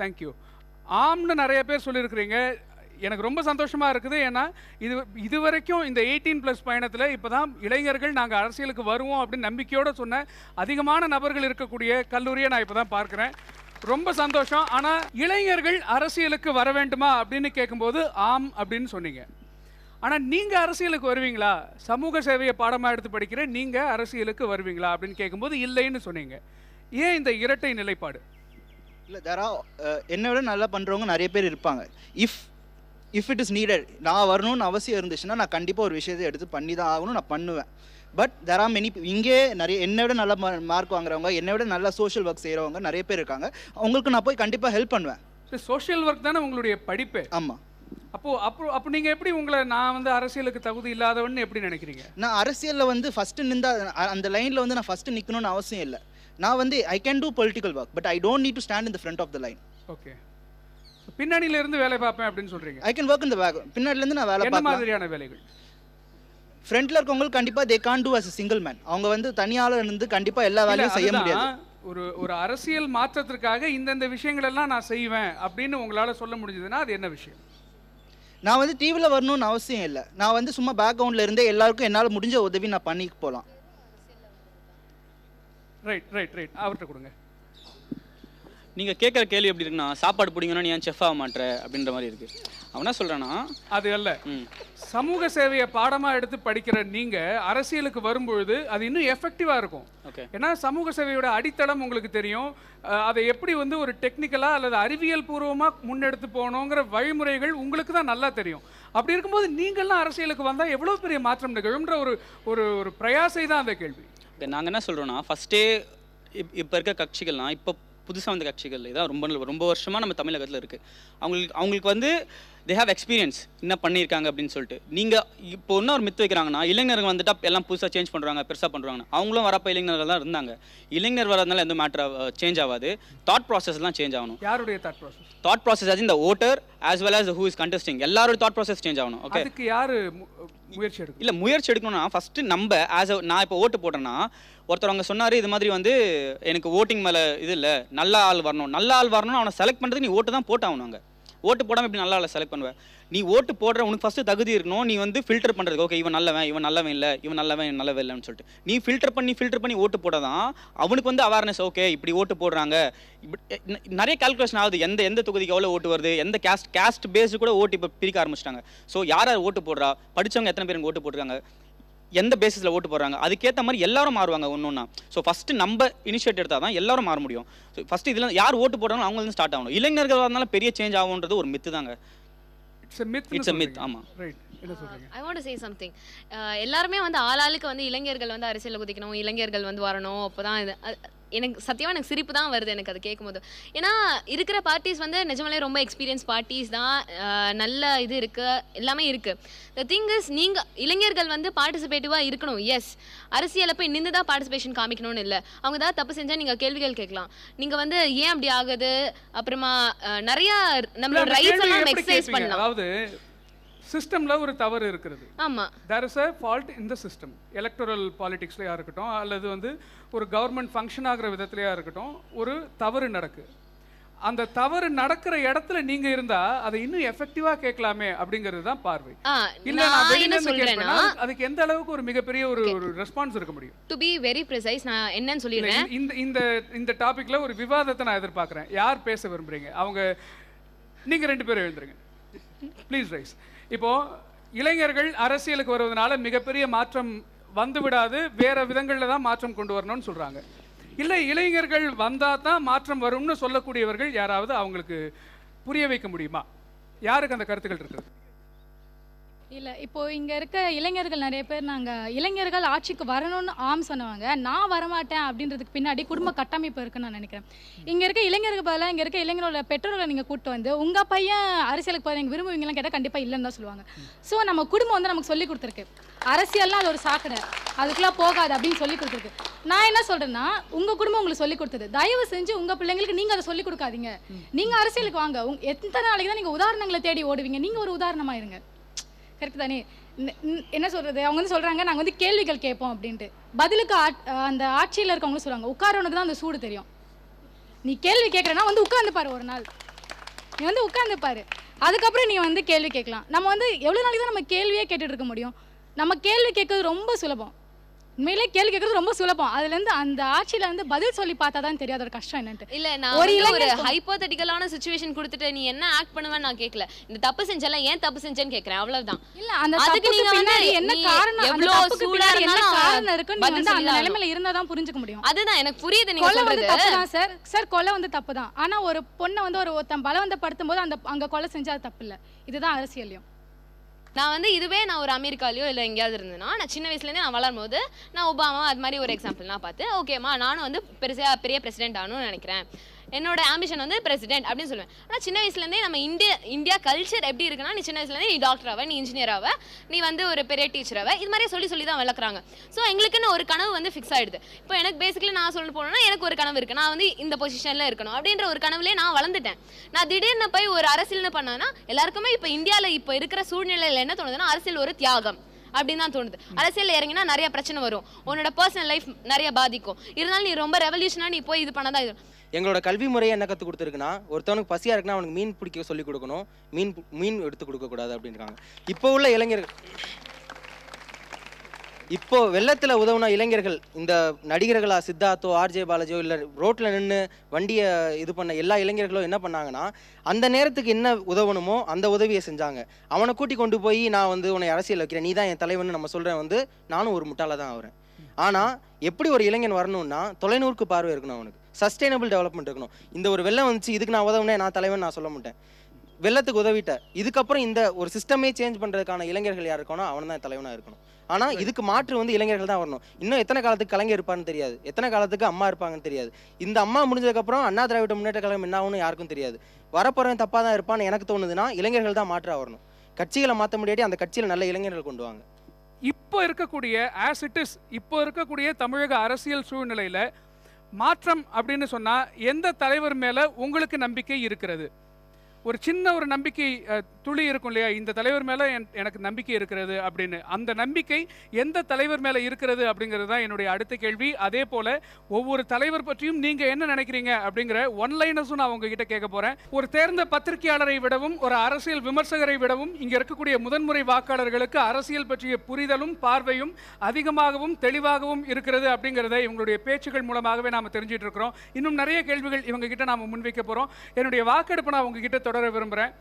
thank you. ஆம்னு நிறைய பேர் சொல்லியிருக்கிறீங்க. எனக்கு ரொம்ப சந்தோஷமாக இருக்குது. ஏன்னா இது வரைக்கும் இந்த 18+ பயணத்தில் இப்போ தான் இளைஞர்கள் நாங்கள் அரசியலுக்கு வருவோம் அப்படின்னு நம்பிக்கையோடு சொன்ன அதிகமான நபர்கள் இருக்கக்கூடிய கல்லூரியை நான் இப்போ தான் பார்க்குறேன். ரொம்ப சந்தோஷம். ஆனால் இளைஞர்கள் அரசியலுக்கு வர வேண்டுமா அப்படின்னு கேட்கும்போது ஆம் அப்படின்னு சொன்னீங்க. ஆனால் நீங்கள் அரசியலுக்கு வருவீங்களா? சமூக சேவையை பாடமாக எடுத்து படிக்கிற நீங்கள் அரசியலுக்கு வருவீங்களா அப்படின்னு கேட்கும்போது இல்லைன்னு சொன்னீங்க. ஏன் இந்த இரட்டை நிலைப்பாடு? இல்லை, என்னை விட நல்லா பண்ணுறவங்க நிறைய பேர் இருப்பாங்க. இஃப் இட் இஸ் நீடட், நான் வரணும்னு அவசியம் இருந்துச்சுன்னா நான் கண்டிப்பாக ஒரு விஷயத்தை எடுத்து பண்ணி தான் ஆகணும், நான் பண்ணுவேன். பட் தெர் ஆர் மெனி, இங்கே நிறைய என்னை விட நல்ல மார்க் வாங்குறவங்க, என்னை விட நல்ல சோஷியல் ஒர்க் செய்கிறவங்க நிறைய பேர் இருக்காங்க. அவங்களுக்கு நான் போய் கண்டிப்பாக ஹெல்ப் பண்ணுவேன். சோஷியல் ஒர்க் தானே உங்களுடைய படிப்பு? ஆமாம். அப்போ நீங்கள் எப்படி உங்களை நான் வந்து அரசியலுக்கு தகுதி இல்லாதவன்னு எப்படி நினைக்கிறீங்க? நான் அரசியலில் வந்து ஃபஸ்ட்டு நின்றா அந்த லைனில் வந்து நான் ஃபஸ்ட்டு நிற்கணும்னு அவசியம் இல்லை. நான் வந்து I can do political work, but I don't need to stand in the front of the line. Okay, பின்னாடியில இருந்து வேலை பார்ப்பேன் அப்படின்னு சொல்றீங்க. I can work in the back. பின்னாடிலேருந்து நான் வேலை பார்ப்பேன். என்ன மாதிரியான வேலைகள்? ஃப்ரண்ட்ல இருக்கவங்களுக்கு கண்டிப்பாக they can do as a single man. அவங்க வந்து தனியால இருந்து கண்டிப்பாக எல்லா வேலையும் செய்ய முடியாது. ஒரு அரசியல் மாற்றத்திற்காக இந்தந்த விஷயங்கள் எல்லாம் நான் செய்வேன் அப்படின்னு உங்களால் சொல்ல முடிஞ்சதுன்னா அது என்ன விஷயம்? நான் வந்து டிவியில் வரணும்னு அவசியம் இல்லை. நான் வந்து சும்மா பேக்ரவுண்டில் இருந்தே எல்லாருக்கும் என்னால் முடிஞ்ச உதவி நான் பண்ணி போகலாம். ரைட் அவர்கிட்ட கொடுங்க. நீங்கள் கேட்குற கேள்வி எப்படி இருக்குன்னா, சாப்பாடு பிடிங்கன்னா நீ ஏன் செஃப் ஆக மாட்டேற அப்படின்ற மாதிரி இருக்குது. அவன் என்ன சொல்கிறான்னா, அது அல்ல, சமூக சேவையை பாடமாக எடுத்து படிக்கிற நீங்கள் அரசியலுக்கு வரும்பொழுது அது இன்னும் எஃபெக்டிவாக இருக்கும். ஓகே, ஏன்னா சமூக சேவையோட அடித்தளம் உங்களுக்கு தெரியும். அதை எப்படி வந்து ஒரு டெக்னிக்கலாக அல்லது அறிவியல் பூர்வமாக முன்னெடுத்து போகணுங்கிற வழிமுறைகள் உங்களுக்கு தான் நல்லா தெரியும். அப்படி இருக்கும்போது நீங்கள்லாம் அரசியலுக்கு வந்தால் எவ்வளோ பெரிய மாற்றம் நிகழும்ன்ற ஒரு பிரயாசை தான் அந்த கேள்வி. ஓகே, நாங்கள் என்ன சொல்கிறோன்னா, ஃபஸ்ட்டே இப்போ இருக்க கட்சிகள்லாம் இப்போ புதுசாக வந்த கட்சிகள் இதான் ரொம்ப வருஷமாக நம்ம தமிழகத்தில் இருக்குது. அவங்களுக்கு வந்து தே ஹேவ் எக்ஸ்பீரியன்ஸ் என்ன பண்ணியிருக்காங்க அப்படின்னு சொல்லிட்டு. நீங்கள் இப்போ இன்னும் ஒரு மித்து வைக்கிறாங்கன்னா இளைஞர்கள் வந்துட்டா எல்லாம் புதுசாக சேஞ்ச் பண்ணுறாங்க, பெருசாக பண்ணுறாங்க. அவங்களும் வரப்போ இளைஞர்கள் தான் இருந்தாங்க. இளைஞர் வரதுனால எந்த மேட்டர் சேஞ்ச் ஆகாது. தாட் ப்ராசஸ்லாம் சேஞ்ச் ஆகணும். யாருடைய தாட் ப்ராசஸ்? தாட் ப்ராசஸ் அது இந்த voter as well as who is contesting எல்லாரோட தாட் ப்ராசஸ் சேஞ்ச் ஆகணும். ஓகே, அதுக்கு யாரு முயற்சி எடுக்கணும்? இல்லை முயற்சி எடுக்கணும்னா ஃபஸ்ட்டு நம்ம நான் இப்போ ஓட்டு போட்டேன்னா ஒருத்தர் சொன்னார் இது மாதிரி எனக்கு ஓட்டிங் மேலே இது இல்லை, நல்ல ஆள் வரணும். நல்ல ஆள் வரணும்னு அவனை செலக்ட் பண்ணுறதுக்கு நீ ஓட்டு தான் போட்டாகணும். அங்கே ஓட்டு போடாமல் இப்படி நல்ல ஆளை செலக்ட் பண்ணுவேன். நீ ஓட்டு போடுற உனக்கு ஃபஸ்ட்டு தகுதி இருக்கணும். நீ ஃபில்டர் பண்ணுறதுக்கு ஓகே இவன் நல்லவன் இல்லை, இவன் நல்லவன் இல்லைன்னு சொல்லிட்டு நீ ஃபில்டர் பண்ணி ஓட்டு போட தான் அவனுக்கு அவேர்னஸ். ஓகே இப்படி ஓட்டு போடுறாங்க, இப்படி நிறைய கால்குலேஷன் ஆகுது. எந்த தொகுதிக்கு எவ்வளோ ஓட்டு வருது, எந்த கேஸ்ட் பேஸு கூட ஓட்டு இப்போ பிரிக்க ஆரம்பிச்சிட்டாங்க. ஸோ யார் ஓட்டு போடுறா, படித்தவங்க எத்தனை பேருக்கு ஓட்டு போட்டிருக்காங்க, எந்த பேசிஸில் ஓட்டு போடுறாங்க, அதுக்கேற்ற மாதிரி எல்லாரும் மாறுவாங்க ஒன்றா. ஸோ ஃபஸ்ட்டு நம்ம இனிஷியேட் எடுத்தால் தான் எல்லாரும் மாற முடியும். ஸோ ஃபஸ்ட்டு இதில் யார் ஓட்டு போடுறாங்களோ அவங்க ஸ்டார்ட் ஆகணும். இளைஞர்கள் வரனால பெரிய சேஞ்ச் ஆகுன்றது ஒரு மித்து தாங்க. It's a myth. ஆமாம், ரைட். என்ன சொல்றீங்க? I want to say something. எல்லாருமே ஆளாளுக்கு இளைஞர்கள் அரசியலில் குதிக்கணும், இளைஞர்கள் வரணும். அப்போதான் இது எனக்கு சத்தியமாக எனக்கு சிரிப்பு தான் வருது எனக்கு அது கேட்கும்போது. ஏன்னா இருக்கிற பார்ட்டிஸ் நிஜமாலே ரொம்ப எக்ஸ்பீரியன்ஸ் பார்ட்டிஸ் தான். நல்ல இது இருக்குது, எல்லாமே இருக்குது. த திங் இஸ் நீங்கள் இளைஞர்கள் பார்ட்டிசிபேட்டிவாக இருக்கணும். எஸ், அரசியலை போய் நின்று தான் பார்ட்டிசிபேஷன் காமிக்கணும்னு இல்லை. அவங்க தான் தப்பு செஞ்சால் நீங்கள் கேள்விகள் கேட்கலாம். நீங்கள் ஏன் அப்படி ஆகுது, அப்புறமா நிறையா நம்மளோட ரைட்ஸ் எல்லாம் எக்ஸசைஸ் பண்ணலாம். அதாவது சிஸ்டம்ல ஒரு தவறு இருக்கிறது. ஆமா, there is a fault in the system. Electoral பாலிடிக்ஸ்லயா இருக்கட்டும் அல்லது ஒரு கவர்மெண்ட் ஃபங்க்ஷன் ஆகிற விதத்திலயா இருக்கட்டும், ஒரு தவறு நடக்கு. அந்த தவறு நடக்கிற இடத்துல நீங்க இருந்தா அதை இன்னும் எஃபெக்டிவா கேட்கலாமே அப்படிங்கிறது தான் பார்வை. இல்ல நான் வெளியில இருந்து கேட்பேனா அதுக்கு எந்த அளவுக்கு ஒரு மிகப்பெரிய ஒரு ரெஸ்பான்ஸ் இருக்க முடியும்? டு பி வெரி ப்ரிசைஸ் நான் என்னன்னு சொல்லிடுறேன். இந்த டாபிக்ல ஒரு விவாதத்தை நான் எதிர்பார்க்கிறேன். யார் பேச விரும்புறீங்க? நீங்க 2 பேரும் எழுந்துருங்க ப்ளீஸ் ரைஸ். இப்போ இளைஞர்கள் அரசியலுக்கு வருவதனால மிகப்பெரிய மாற்றம் வந்து விடாது, வேற விதங்களில் தான் மாற்றம் கொண்டு வரணும்னு சொல்றாங்க. இல்லை இளைஞர்கள் வந்தால் தான் மாற்றம் வரும்னு சொல்லக்கூடியவர்கள் யாராவது அவங்களுக்கு புரிய வைக்க முடியுமா? யாருக்கு அந்த கருத்துக்கள் இருக்குது? இல்லை, இப்போது இங்கே இருக்க இளைஞர்கள் நிறைய பேர் இளைஞர்கள் ஆட்சிக்கு வரணும்னு சொன்னவங்க, நான் வரமாட்டேன் அப்படின்றதுக்கு பின்னாடி குடும்ப கட்டமைப்பு இருக்குன்னு நான் நினைக்கிறேன். இங்கே இருக்க இளைஞர்கள் பதிலாக இங்கே இருக்க இளைஞரோட பெற்றோர்களை நீங்கள் கூப்பிட்டு உங்கள் பையன் அரசியலுக்கு போகிற நீங்கள் விரும்புவீங்களாம் கேட்டால் கண்டிப்பாக இல்லைன்னு தான் சொல்லுவாங்க. ஸோ நம்ம குடும்பம் நமக்கு சொல்லி கொடுத்துருக்கு, அரசியல்லாம் அது ஒரு சாக்கடை, அதுக்கெல்லாம் போகாது அப்படின்னு சொல்லி கொடுத்துருக்கு. நான் என்ன சொல்கிறேன்னா, உங்கள் குடும்பம் உங்களுக்கு சொல்லி கொடுத்தது, தயவு செஞ்சு உங்கள் பிள்ளைங்களுக்கு நீங்கள் அதை சொல்லிக் கொடுக்காதீங்க. நீங்கள் அரசியலுக்கு வாங்க, எத்தனை நாளைக்கு தான் நீங்கள் உதாரணங்களை தேடி ஓடுவீங்க? நீங்கள் ஒரு உதாரணமாக இருங்க. கரெக்ட் தானே? என்ன சொல்கிறது, அவங்க சொல்கிறாங்க நாங்கள் கேள்விகள் கேட்போம் அப்படின்ட்டு. பதிலுக்கு அந்த ஆட்சியில் இருக்கவங்களும் சொல்கிறாங்க, உட்காரவனுக்கு தான் அந்த சூடு தெரியும். நீ கேள்வி கேட்குறேன்னா உட்காந்து பாரு, ஒரு நாள் நீ உட்காந்து பாரு, அதுக்கப்புறம் நீ கேள்வி கேட்கலாம். நம்ம எவ்வளோ நாளைக்கு தான் நம்ம கேள்வியே கேட்டுட்டு இருக்க முடியும்? நம்ம கேள்வி கேட்கறது ரொம்ப சுலபம், உண்மையிலே கேள்வி கேட்கறது ரொம்ப சுலபம். அதுலேருந்து அந்த ஆட்சியில பதில் சொல்லி பார்த்தா தான் தெரியாத ஒரு கஷ்டம் என்னன்ட்டு. இல்ல, நான் ஒரு ஹைப்போதெட்டிக்கலான சிச்சுவேஷன் கொடுத்துட்டு நீ என்ன ஆக்ட் பண்ணுவேன்னு நான் கேட்கல. இந்த தப்பு செஞ்சல ஏன் தப்பு செஞ்சேன்னு கேட்கறேன், அவ்வளவுதான். இல்ல, அந்த தப்புக்கு பின்னாடி என்ன காரணம், எவ்வளவு சூடா என்ன காரணம் இருக்குன்னு அந்த நிலைமையில இருந்தா தான் புரிஞ்சுக்க முடியும். அதுதான் எனக்கு புரியுது நீங்க சொல்றது. தப்புதான் சார், கொலை தப்புதான். ஆனா ஒரு பொண்ணை ஒருத்தன் பலவந்தப்படுத்தும் போது அங்க கொலை செஞ்சா அது தப்பு இல்ல. இதுதான் அரசியலையும். நான் இதுவே நான் ஒரு அமெரிக்காலையோ இல்லை எங்கேயாவது இருந்தேன்னா, நான் சின்ன வயசுலேருந்தே நான் வளரும் போது நான் ஒபாமா அது மாதிரி ஒரு எக்ஸாம்பிள் நான் பார்த்து ஓகேம்மா நானும் பெரிய பிரசிடென்ட் ஆகணும்னு நினைக்கிறேன், என்னோட ஆம்பிஷன் பிரசிடென்ட் அப்படின்னு சொல்லுவேன். ஆனால் சின்ன வயசுலேருந்தே நம்ம இந்தியா கல்ச்சர் எப்படி இருக்குன்னா, நீ சின்ன வயசுலேருந்தே நீ டாக்டர் ஆவ, நீ இன்ஜினியர் ஆவ, நீ ஒரு பெரிய டீச்சர் ஆவ, இது மாதிரியே சொல்லி தான் வளர்க்குறாங்க. ஸோ எங்களுக்குன்னு ஒரு கனவு ஃபிக்ஸ் ஆகிடுது. இப்போ எனக்கு பேசிக்கலி நான் சொல்ல போனோம்னா எனக்கு ஒரு கனவு இருக்குது, நான் இந்த பொசிஷனில் இருக்கணும் அப்படின்ற ஒரு கனவுலேயே நான் வளர்ந்துட்டேன். நான் திடீர்னு போய் ஒரு அரசியல்னு பண்ணேன்னா எல்லாருக்குமே இப்போ இந்தியாவில் இப்போ இருக்கிற சூழ்நிலையில் என்ன தோணுதுன்னா, அரசியல் ஒரு தியாகம் அப்படின்னு தான் தோணுது. அரசியல் இறங்கினா நிறைய பிரச்சனை வரும், உன்னோட பர்சனல் லைஃப் நிறைய பாதிக்கும். இருந்தாலும் நீ ரொம்ப ரெவல்யூஷனாக நீ போய் இது பண்ணதான் இது. எங்களோட கல்வி முறையை என்ன கற்றுக் கொடுத்துருக்குன்னா, ஒருத்தவனுக்கு பசியாக இருக்குன்னா அவனுக்கு மீன் பிடிக்க சொல்லிக் கொடுக்கணும், மீன் எடுத்து கொடுக்கக்கூடாது அப்படின்றாங்க. இப்போ உள்ள இளைஞர்கள், இப்போ வெள்ளத்தில் உதவுன இளைஞர்கள், இந்த நடிகர்களா சித்தார்த்தோ ஆர்ஜே பாலாஜியோ இல்லை ரோட்டில் நின்று வண்டியை இது பண்ண எல்லா இளைஞர்களும் என்ன பண்ணாங்கன்னா, அந்த நேரத்துக்கு என்ன உதவணுமோ அந்த உதவியை செஞ்சாங்க. அவனை கூட்டி கொண்டு போய் நான் உன்னை அரசியல் வைக்கிறேன், நீ தான் என் தலைவன்னு நம்ம சொல்கிறேன், நானும் ஒரு முட்டாளாக தான் ஆகிறேன். ஆனால் எப்படி ஒரு இளைஞன் வரணும்னா, தொலைநோக்கு பார்வை இருக்கணும், அவனுக்கு சஸ்டைனபிள் டெவலப்மெண்ட் இருக்கணும். இந்த ஒரு வெள்ளம் வந்துச்சு இதுக்கு நான் உதவுனேன் நான் தலைவன் நான் சொல்ல மாட்டேன். வெள்ளத்துக்கு உதவிட்ட. இதுக்கப்புறம் இந்த ஒரு சிஸ்டமே சேஞ்ச் பண்ணுறதுக்கான இளைஞர்கள் யார் இருக்கணும், அவன் தான் தலைவனாக இருக்கணும். ஆனால் இதுக்கு மாற்று வந்து இளைஞர்கள் தான் வரணும். இன்னும் எத்தனை காலத்துக்கு கலைஞர் இருப்பான்னு தெரியாது, எத்தனை காலத்துக்கு அம்மா இருப்பாங்கன்னு தெரியாது. இந்த அம்மா முடிஞ்சதுக்கப்புறம் அண்ணா திராவிட முன்னேற்ற கழகம் என்ன ஆகும்னு யாருக்கும் தெரியாது. வரப்போறவன் தப்பாக தான் இருப்பான்னு எனக்கு தோணுதுன்னா இளைஞர்கள் தான் மாற்றாக வரணும். கட்சிகளை மாற்ற முடியாட்டி அந்த கட்சியில் நல்ல இளைஞர்கள் கொண்டு வாங்க. இப்போ இருக்கக்கூடிய ஆஸ் இட் இஸ் இப்போ இருக்கக்கூடிய தமிழக அரசியல் சூழ்நிலையில மாற்றம் அப்படின்னு சொன்னா எந்த தலைவர் மேல உங்களுக்கு நம்பிக்கை இருக்கிறது? ஒரு சின்ன ஒரு நம்பிக்கை துளி இருக்கும் இல்லையா, இந்த தலைவர் மேலே எனக்கு நம்பிக்கை இருக்கிறது அப்படின்னு. அந்த நம்பிக்கை எந்த தலைவர் மேலே இருக்கிறது அப்படிங்கிறது தான் என்னுடைய அடுத்த கேள்வி. அதே போல் ஒவ்வொரு தலைவர் பற்றியும் நீங்கள் என்ன நினைக்கிறீங்க அப்படிங்கிற ஒன்லைனர்ஸும் நான் உங்ககிட்ட கேட்க போகிறேன். ஒரு தேர்ந்த பத்திரிகையாளரை விடவும் ஒரு அரசியல் விமர்சகரை விடவும் இங்கே இருக்கக்கூடிய முதன்முறை வாக்காளர்களுக்கு அரசியல் பற்றிய புரிதலும் பார்வையும் அதிகமாகவும் தெளிவாகவும் இருக்கிறது அப்படிங்கிறத இவங்களுடைய பேச்சுகள் மூலமாகவே நாம் தெரிஞ்சிட்டு இருக்கிறோம். இன்னும் நிறைய கேள்விகள் இவங்க கிட்ட நாம் முன்வைக்க போகிறோம். என்னுடைய வாக்கெடுப்பு நான் உங்ககிட்ட தொடர விரும்புகிறேன்.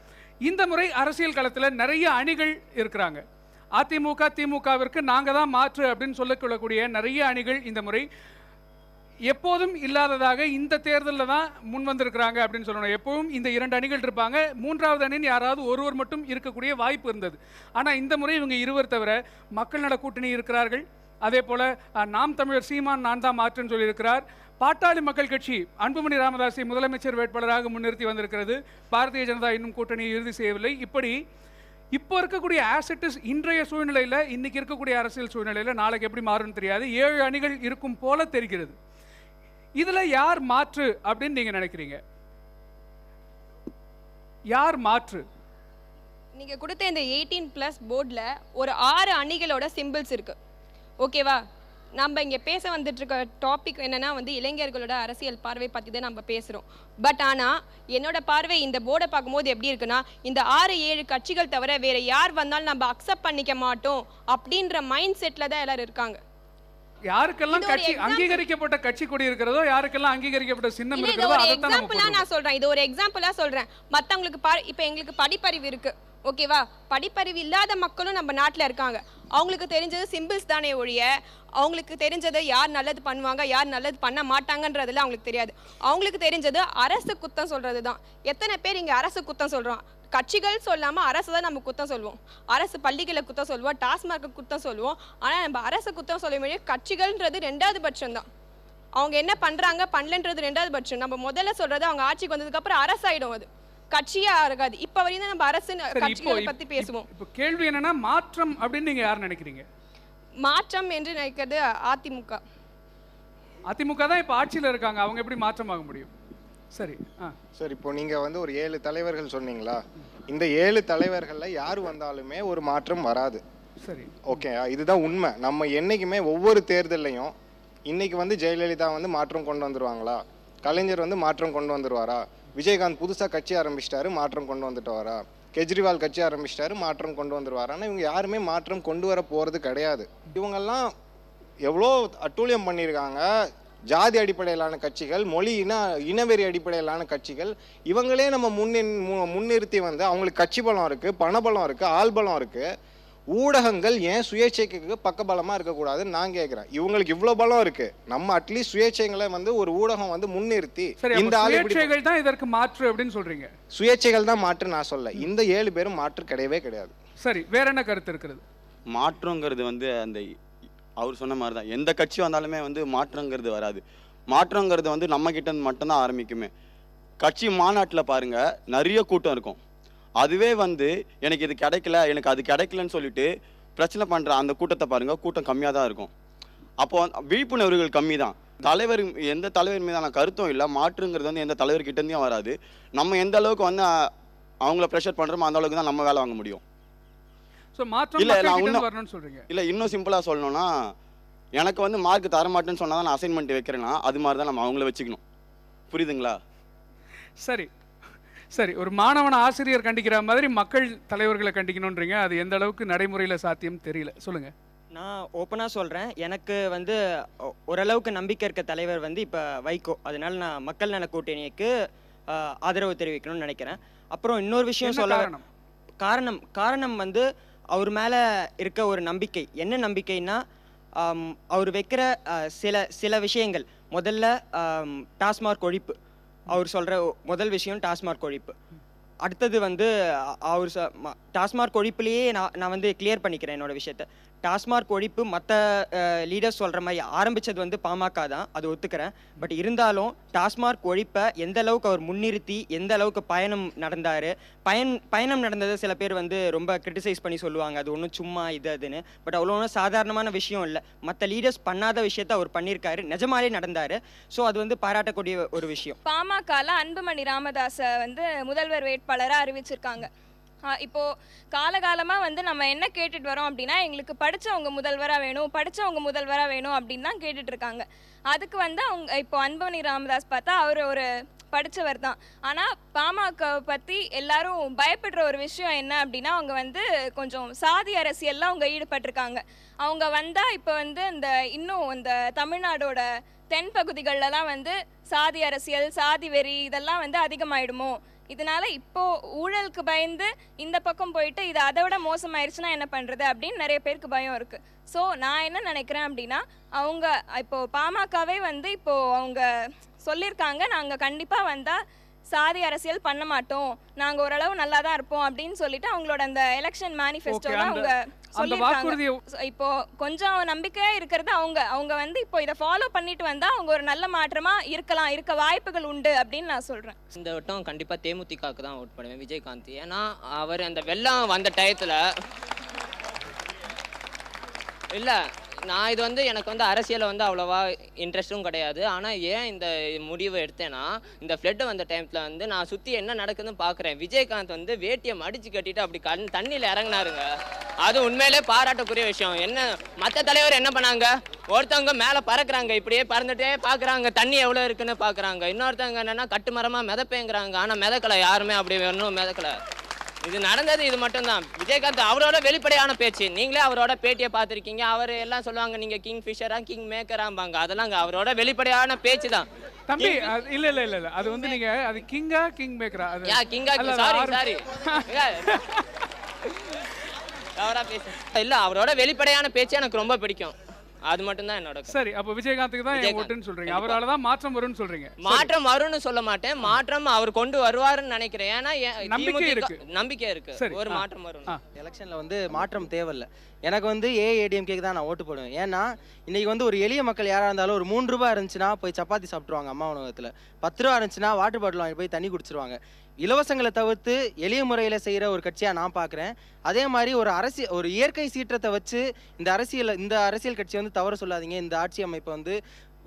இந்த முறை அரசியல் களத்தில் நிறைய அணிகள் இருக்கிறாங்க. அதிமுக திமுகவிற்கு நாங்கள் தான் மாற்று அப்படின்னு சொல்லிக்கொள்ளக்கூடிய நிறைய அணிகள் இந்த முறை எப்போதும் இல்லாததாக இந்த தேர்தலில் தான் முன் வந்திருக்கிறாங்க அப்படின்னு சொல்லணும். எப்பவும் இந்த 2 அணிகள் இருப்பாங்க, 3வது அணின்னு யாராவது ஒருவர் மட்டும் இருக்கக்கூடிய வாய்ப்பு இருந்தது. ஆனால் இந்த முறை இவங்க இருவர் தவிர மக்கள் நல கூட்டணி இருக்கிறார்கள். அதே போல் நாம் தமிழர் சீமான் நான் தான் மாற்றுன்னு சொல்லியிருக்கிறார். பாட்டாளி மக்கள் கட்சி அன்புமணி ராமதாஸை முதலமைச்சர் வேட்பாளராக முன்னிறுத்தி வந்திருக்கிறது. பாரதிய ஜனதா இன்னும் கூட்டணியை இறுதி செய்யவில்லை. இப்படி இப்போ இருக்கக்கூடிய ஆசெட்ஸ் இன்றைய சூழ்நிலையில், இன்னைக்கு இருக்கக்கூடிய அரசியல் சூழ்நிலையில் நாளைக்கு எப்படி மாறும்னு தெரியாது. 7 அணிகள் இருக்கும் போல தெரிகிறது. இதில் யார் மாற்று அப்படின்னு நீங்கள் நினைக்கிறீங்க? யார் மாற்று? நீங்கள் கொடுத்த இந்த 18+ போர்டில் ஒரு 6 அணிகளோட சிம்பிள்ஸ் இருக்குது. ஓகேவா? நம்ம இங்கே பேச வந்துட்டு இருக்க டாபிக் என்னன்னா இளைஞர்களோட அரசியல் பார்வை பற்றி தான் நம்ம பேசுகிறோம். பட் ஆனால் என்னோட பார்வை இந்த போர்டை பார்க்கும்போது எப்படி இருக்குன்னா, இந்த 6-7 கட்சிகள் தவிர வேற யார் வந்தாலும் நம்ம அக்செப்ட் பண்ணிக்க மாட்டோம் அப்படின்ற மைண்ட் செட்டில் தான் எல்லாரும் இருக்காங்க. யாருக்கெல்லாம் கட்சி அங்கீகரிக்கப்பட்ட கட்சி கொடி இருக்கிறதோ, யாருக்கெல்லாம் அங்கீகரிக்கப்பட்ட சின்னம் இருக்கிறதோ அதை தான் நான் சொல்றேன். இது ஒரு எக்ஸாம்பிளா சொல்றேன். மற்றவங்களுக்கு இப்போ எங்களுக்கு படிப்பறிவு இருக்கு, ஓகேவா? படிப்பறிவு இல்லாத மக்களும் நம்ம நாட்டில் இருக்காங்க. அவங்களுக்கு தெரிஞ்சது சிம்பிள்ஸ் தானே ஒழிய அவங்களுக்கு தெரிஞ்சது யார் நல்லது பண்ணுவாங்க யார் நல்லது பண்ண மாட்டாங்கன்றதுல அவங்களுக்கு தெரியாது. அவங்களுக்கு தெரிஞ்சது அரசு குத்தம் சொல்றது தான். எத்தனை பேர் இங்கே அரசு குத்தம் சொல்கிறோம்? கட்சிகள் சொல்லாமல் அரசு தான் நம்ம குத்தம் சொல்லுவோம். அரசு பள்ளிகளை குத்தம் சொல்லுவோம், டாஸ்மார்க்கு குத்தம் சொல்லுவோம். ஆனால் நம்ம அரசு குத்தம் சொல்ல முடியும். கட்சிகள்ன்றது 2வது பட்சம் தான். அவங்க என்ன பண்ணுறாங்க பண்ணலன்றது 2வது பட்சம். நம்ம முதல்ல சொல்கிறது அவங்க ஆட்சிக்கு வந்ததுக்கப்புறம் அரசாயிடும், அது கட்சியா இருக்காது. இப்ப வரையும் நம்ம அரசு கட்சிகளை பத்தி பேசுவோம். இப்போ கேள்வி என்னன்னா, மாற்றம் அப்படின்னு நீங்க யார் நினைக்கிறீங்க? மாற்றம் என்று நினைக்கிறது அதிமுக. அதிமுக தான் இப்போ ஆட்சியில் இருக்காங்க, அவங்க எப்படி மாற்றமாக முடியும்? சரி சார், இப்போ நீங்கள் ஒரு 7 தலைவர்கள் சொன்னீங்களா? இந்த 7 தலைவர்களில் யார் வந்தாலுமே ஒரு மாற்றம் வராது. சரி, ஓகே, இதுதான் உண்மை. நம்ம என்றைக்குமே ஒவ்வொரு தேர்தலையும் இன்னைக்கு ஜெயலலிதா மாற்றம் கொண்டு வந்துருவாங்களா, கலைஞர் மாற்றம் கொண்டு வந்துருவாரா, விஜயகாந்த் புதுசாக கட்சி ஆரம்பிச்சிட்டாரு மாற்றம் கொண்டு வந்துட்டு வரா, கெஜ்ரிவால் கட்சி ஆரம்பிச்சிட்டாரு மாற்றம் கொண்டு வந்துருவாரான்னு இவங்க யாருமே மாற்றம் கொண்டு வர போகிறது கிடையாது. இவங்கெல்லாம் எவ்வளோ அட்டூழியம் பண்ணியிருக்காங்க. ஜாதி அடிப்படையிலான கட்சிகள், மொழி இனவெறி அடிப்படையிலான கட்சிகள், இவங்களே நம்ம முன்னிறுத்தி அவங்களுக்கு கட்சி பலம் இருக்குது, பணபலம் இருக்குது, ஆள் பலம் இருக்குது. ஊடகங்கள் ஏன் சுயேட்சைக்கு பக்கபலமாக இருக்கக்கூடாதுன்னு நான் கேட்குறேன். இவங்களுக்கு இவ்வளோ பலம் இருக்கு, நம்ம அட்லீஸ்ட் சுயேட்சைகளை ஒரு ஊடகம் முன்னிறுத்தி இந்த சுயேட்சைகள் தான் இதற்கு மாற்று அப்படின்னு சொல்றீங்க? சுயேட்சைகள் தான் மாற்று நான் சொல்ல. இந்த 7 பேரும் மாற்று கிடையவே கிடையாது. சரி, வேற என்ன கருத்து இருக்கிறது? மாற்றங்கிறது அந்த அவர் சொன்ன மாதிரி தான், எந்த கட்சி வந்தாலுமே மாற்றங்கிறது வராது. மாற்றங்கிறது நம்ம கிட்ட மட்டும்தான் ஆரம்பிக்குமே. கட்சி மாநாட்டில் பாருங்க, நிறைய கூட்டம் இருக்கும். அதுவே எனக்கு இது கிடைக்கல, எனக்கு அது கிடைக்கலன்னு சொல்லிட்டு பிரச்சனை பண்ணுற அந்த கூட்டத்தை பாருங்கள், கூட்டம் கம்மியாக தான் இருக்கும். அப்போ விழிப்புணர்வுகள் கம்மி தான். தலைவர் எந்த தலைவர் மீதான கருத்தும் இல்லை. மாற்றுங்கிறது எந்த தலைவர்கிட்டேருந்தையும் வராது. நம்ம எந்த அளவுக்கு அவங்கள ப்ரெஷர் பண்ணுறோமோ அந்த அளவுக்கு தான் நம்ம வேலை வாங்க முடியும். இல்லை, இன்னும் சிம்பிளாக சொல்லணும்னா, எனக்கு மார்க் தரமாட்டேன்னு சொன்னால் தான் நான் அசைன்மெண்ட் வைக்கிறேன்னா அது மாதிரி தான் நம்ம அவங்கள வச்சுக்கணும். புரியுதுங்களா? சரி சரி, ஒரு மாணவன் ஆசிரியர் கண்டிக்கிற மாதிரி மக்கள் தலைவர்களை கண்டிக்கணுன்றீங்க. அது எந்த அளவுக்கு நடைமுறையில் சாத்தியம் தெரியல, சொல்லுங்க. நான் ஓப்பனாக சொல்கிறேன். எனக்கு ஓரளவுக்கு நம்பிக்கை இருக்க தலைவர் இப்போ வைகோ. அதனால நான் மக்கள் நல கூட்டணிக்கு ஆதரவு தெரிவிக்கணும்னு நினைக்கிறேன். அப்புறம் இன்னொரு விஷயம் சொல்ல காரணம் அவர் மேலே இருக்க ஒரு நம்பிக்கை. என்ன நம்பிக்கைன்னா, அவர் வைக்கிற சில விஷயங்கள். முதல்ல டாஸ்மார்க் ஒழிப்பு. அவர் சொல்கிற முதல் விஷயம் டாஸ்மார்க் ஒழிப்பு. அடுத்தது வந்து அவர் டாஸ்மார்க் ஒழிப்புலேயே நான் வந்து கிளியர் பண்ணிக்கிறேன் என்னோட விஷயத்த. டாஸ்மார்க் ஒழிப்பு மற்ற லீடர்ஸ் சொல்கிற மாதிரி ஆரம்பித்தது வந்து பாமக தான், அது ஒத்துக்கிறேன். பட் இருந்தாலும் டாஸ்மார்க் ஒழிப்பை எந்த அளவுக்கு அவர் முன்னிறுத்தி எந்த அளவுக்கு பயணம் நடந்தார், பயணம் நடந்ததை சில பேர் வந்து ரொம்ப கிரிட்டிசைஸ் பண்ணி சொல்லுவாங்க, அது ஒன்றும் சும்மா இது அதுன்னு. பட் அவ்வளோ ஒன்றும் சாதாரணமான விஷயம் இல்லை. மற்ற லீடர்ஸ் பண்ணாத விஷயத்த அவர் பண்ணியிருக்காரு, நிஜமாலே நடந்தார். ஸோ அது வந்து பாராட்டக்கூடிய ஒரு விஷயம். பாமகல அன்புமணி ராமதாஸை வந்து முதல்வர் வேட்பாளராக அறிவிச்சிருக்காங்க. இப்போ காலகாலமாக வந்து நம்ம என்ன கேட்டுட்டு வரோம் அப்படின்னா, எங்களுக்கு படித்தவங்க முதல்வராக வேணும் அப்படின்னு தான் கேட்டுட்டு இருக்காங்க. அதுக்கு வந்து அவங்க இப்போ அன்புமணி ராமதாஸ் பார்த்தா அவர் ஒரு படித்தவர் தான். ஆனால் பாமகவை பற்றி எல்லாரும் பயப்படுற ஒரு விஷயம் என்ன அப்படின்னா, அவங்க வந்து கொஞ்சம் சாதி அரசியலில் அவங்க ஈடுபட்டிருக்காங்க. அவங்க வந்தால் இப்போ வந்து இன்னும் இந்த தமிழ்நாடோட தென் பகுதிகளெலாம் வந்து சாதி அரசியல், சாதி வெறி இதெல்லாம் வந்து அதிகமாயிடுமோ, இதனால இப்போ ஊழலுக்கு பயந்து இந்த பக்கம் போயிட்டு இது அதை விட மோசமாயிருச்சுன்னா என்ன பண்ணுறது அப்படின்னு நிறைய பேருக்கு பயம் இருக்குது. ஸோ நான் என்ன நினைக்கிறேன் அப்படின்னா, அவங்க இப்போது பாமகவே வந்து இப்போது அவங்க சொல்லியிருக்காங்க, நாங்கள் கண்டிப்பாக வந்தால் சாதி அரசியல் பண்ண மாட்டோம், நாங்கள் ஓரளவு நல்லா தான் இருப்போம் அப்படின்னு சொல்லிட்டு அவங்களோட அந்த எலெக்ஷன் மேனிஃபெஸ்டோவில் அவங்க சொல்லியிருக்காங்க. இப்போ கொஞ்சம் நம்பிக்கையாக இருக்கிறது அவங்க வந்து இப்போ இதை ஃபாலோ பண்ணிட்டு வந்தால் அவங்க ஒரு நல்ல மாற்றமாக இருக்க வாய்ப்புகள் உண்டு அப்படின்னு நான் சொல்கிறேன். இந்த வட்டம் கண்டிப்பாக தேமுதிகவுக்கு தான் ஓட் பண்ணுவேன், விஜயகாந்த். ஏன்னா அவர் அந்த வெள்ளம் வந்த டயத்தில் இல்லை, நான் இது வந்து எனக்கு வந்து அரசியலை வந்து அவ்வளோவா இன்ட்ரெஸ்ட்டும் கிடையாது. ஆனால் ஏன் இந்த முடிவை எடுத்தேன்னா, இந்த ஃப்ளட்டு வந்த டைமில் வந்து நான் சுற்றி என்ன நடக்குதுன்னு பார்க்குறேன். விஜயகாந்த் வந்து வேட்டியை மடித்து கட்டிட்டு அப்படி தண்ணியில் இறங்கினாருங்க. அது உண்மையிலே பாராட்டக்கூடிய விஷயம். என்ன மற்ற தலைவர் என்ன பண்ணாங்க, ஒருத்தவங்க மேலே பறக்குறாங்க, இப்படியே பறந்துட்டே பார்க்குறாங்க, தண்ணி எவ்வளோ இருக்குன்னு பார்க்குறாங்க. இன்னொருத்தவங்க என்னென்னா கட்டுமரமாக மிதப்பேங்கிறாங்க, ஆனால் மிதக்கலை, யாருமே அப்படி வேணும் மிதக்கலை. இது நடந்தது இது மட்டும்தான். விஜயகாந்த் அவரோட வெளிப்படையான பேச்சு, நீங்களே அவரோட பேட்டியை பார்த்துருக்கீங்க. அவர் எல்லாம் சொல்லுவாங்க நீங்கள் கிங் ஃபிஷரா கிங் மேக்கராம்பாங்க, அதெல்லாம் அவரோட வெளிப்படையான பேச்சு தான். தம்பி இல்ல இல்ல இல்ல அது வந்து நீங்க அது கிங்கா கிங் மேக்கரா அது கிங்கா சாரி அவரா பேச இல்ல, அவரோட வெளிப்படையான பேச்சு எனக்கு ரொம்ப பிடிக்கும். அது மட்டும் தான் என்னோட. சரி, அப்ப விஜயகாந்துக்கு தான் என் ஓட்டுன்னு சொல்றீங்க. அவரால தான் மாற்றம் வரும்னு சொல்றீங்க. மாற்றம் வரும்னு சொல்ல மாட்டேன், மாற்றம் அவர் கொண்டு வருவாருன்னு நினைக்கிறேன். ஏன்னா நம்பிக்கை இருக்கு ஒரு மாற்றம் வரும். எலெக்ஷன்ல வந்து மாற்றம் தேவையில்லை. எனக்கு வந்து ஏஐடிஎம்கேக்கு தான் நான் ஓட்டு போடுவேன். ஏன்னா இன்னைக்கு வந்து ஒரு எளிய மக்கள் யாராக இருந்தாலும் ஒரு 3 ரூபாய் இருந்துச்சுன்னா போய் சப்பாத்தி சாப்பிட்ருவாங்க அம்மா உணவகத்தில், 10 ரூபா இருந்துச்சுன்னா வாட்டர் பாட்டில் வாங்கி போய் தண்ணி குடிச்சிருவாங்க. இலவசங்களை தவிர்த்து எளிய முறையில் செய்கிற ஒரு கட்சியாக நான் பார்க்குறேன். அதே மாதிரி ஒரு இயற்கை சீற்றத்தை வச்சு இந்த அரசியல் கட்சியை வந்து தவறு சொல்லாதீங்க. இந்த ஆட்சி அமைப்பை வந்து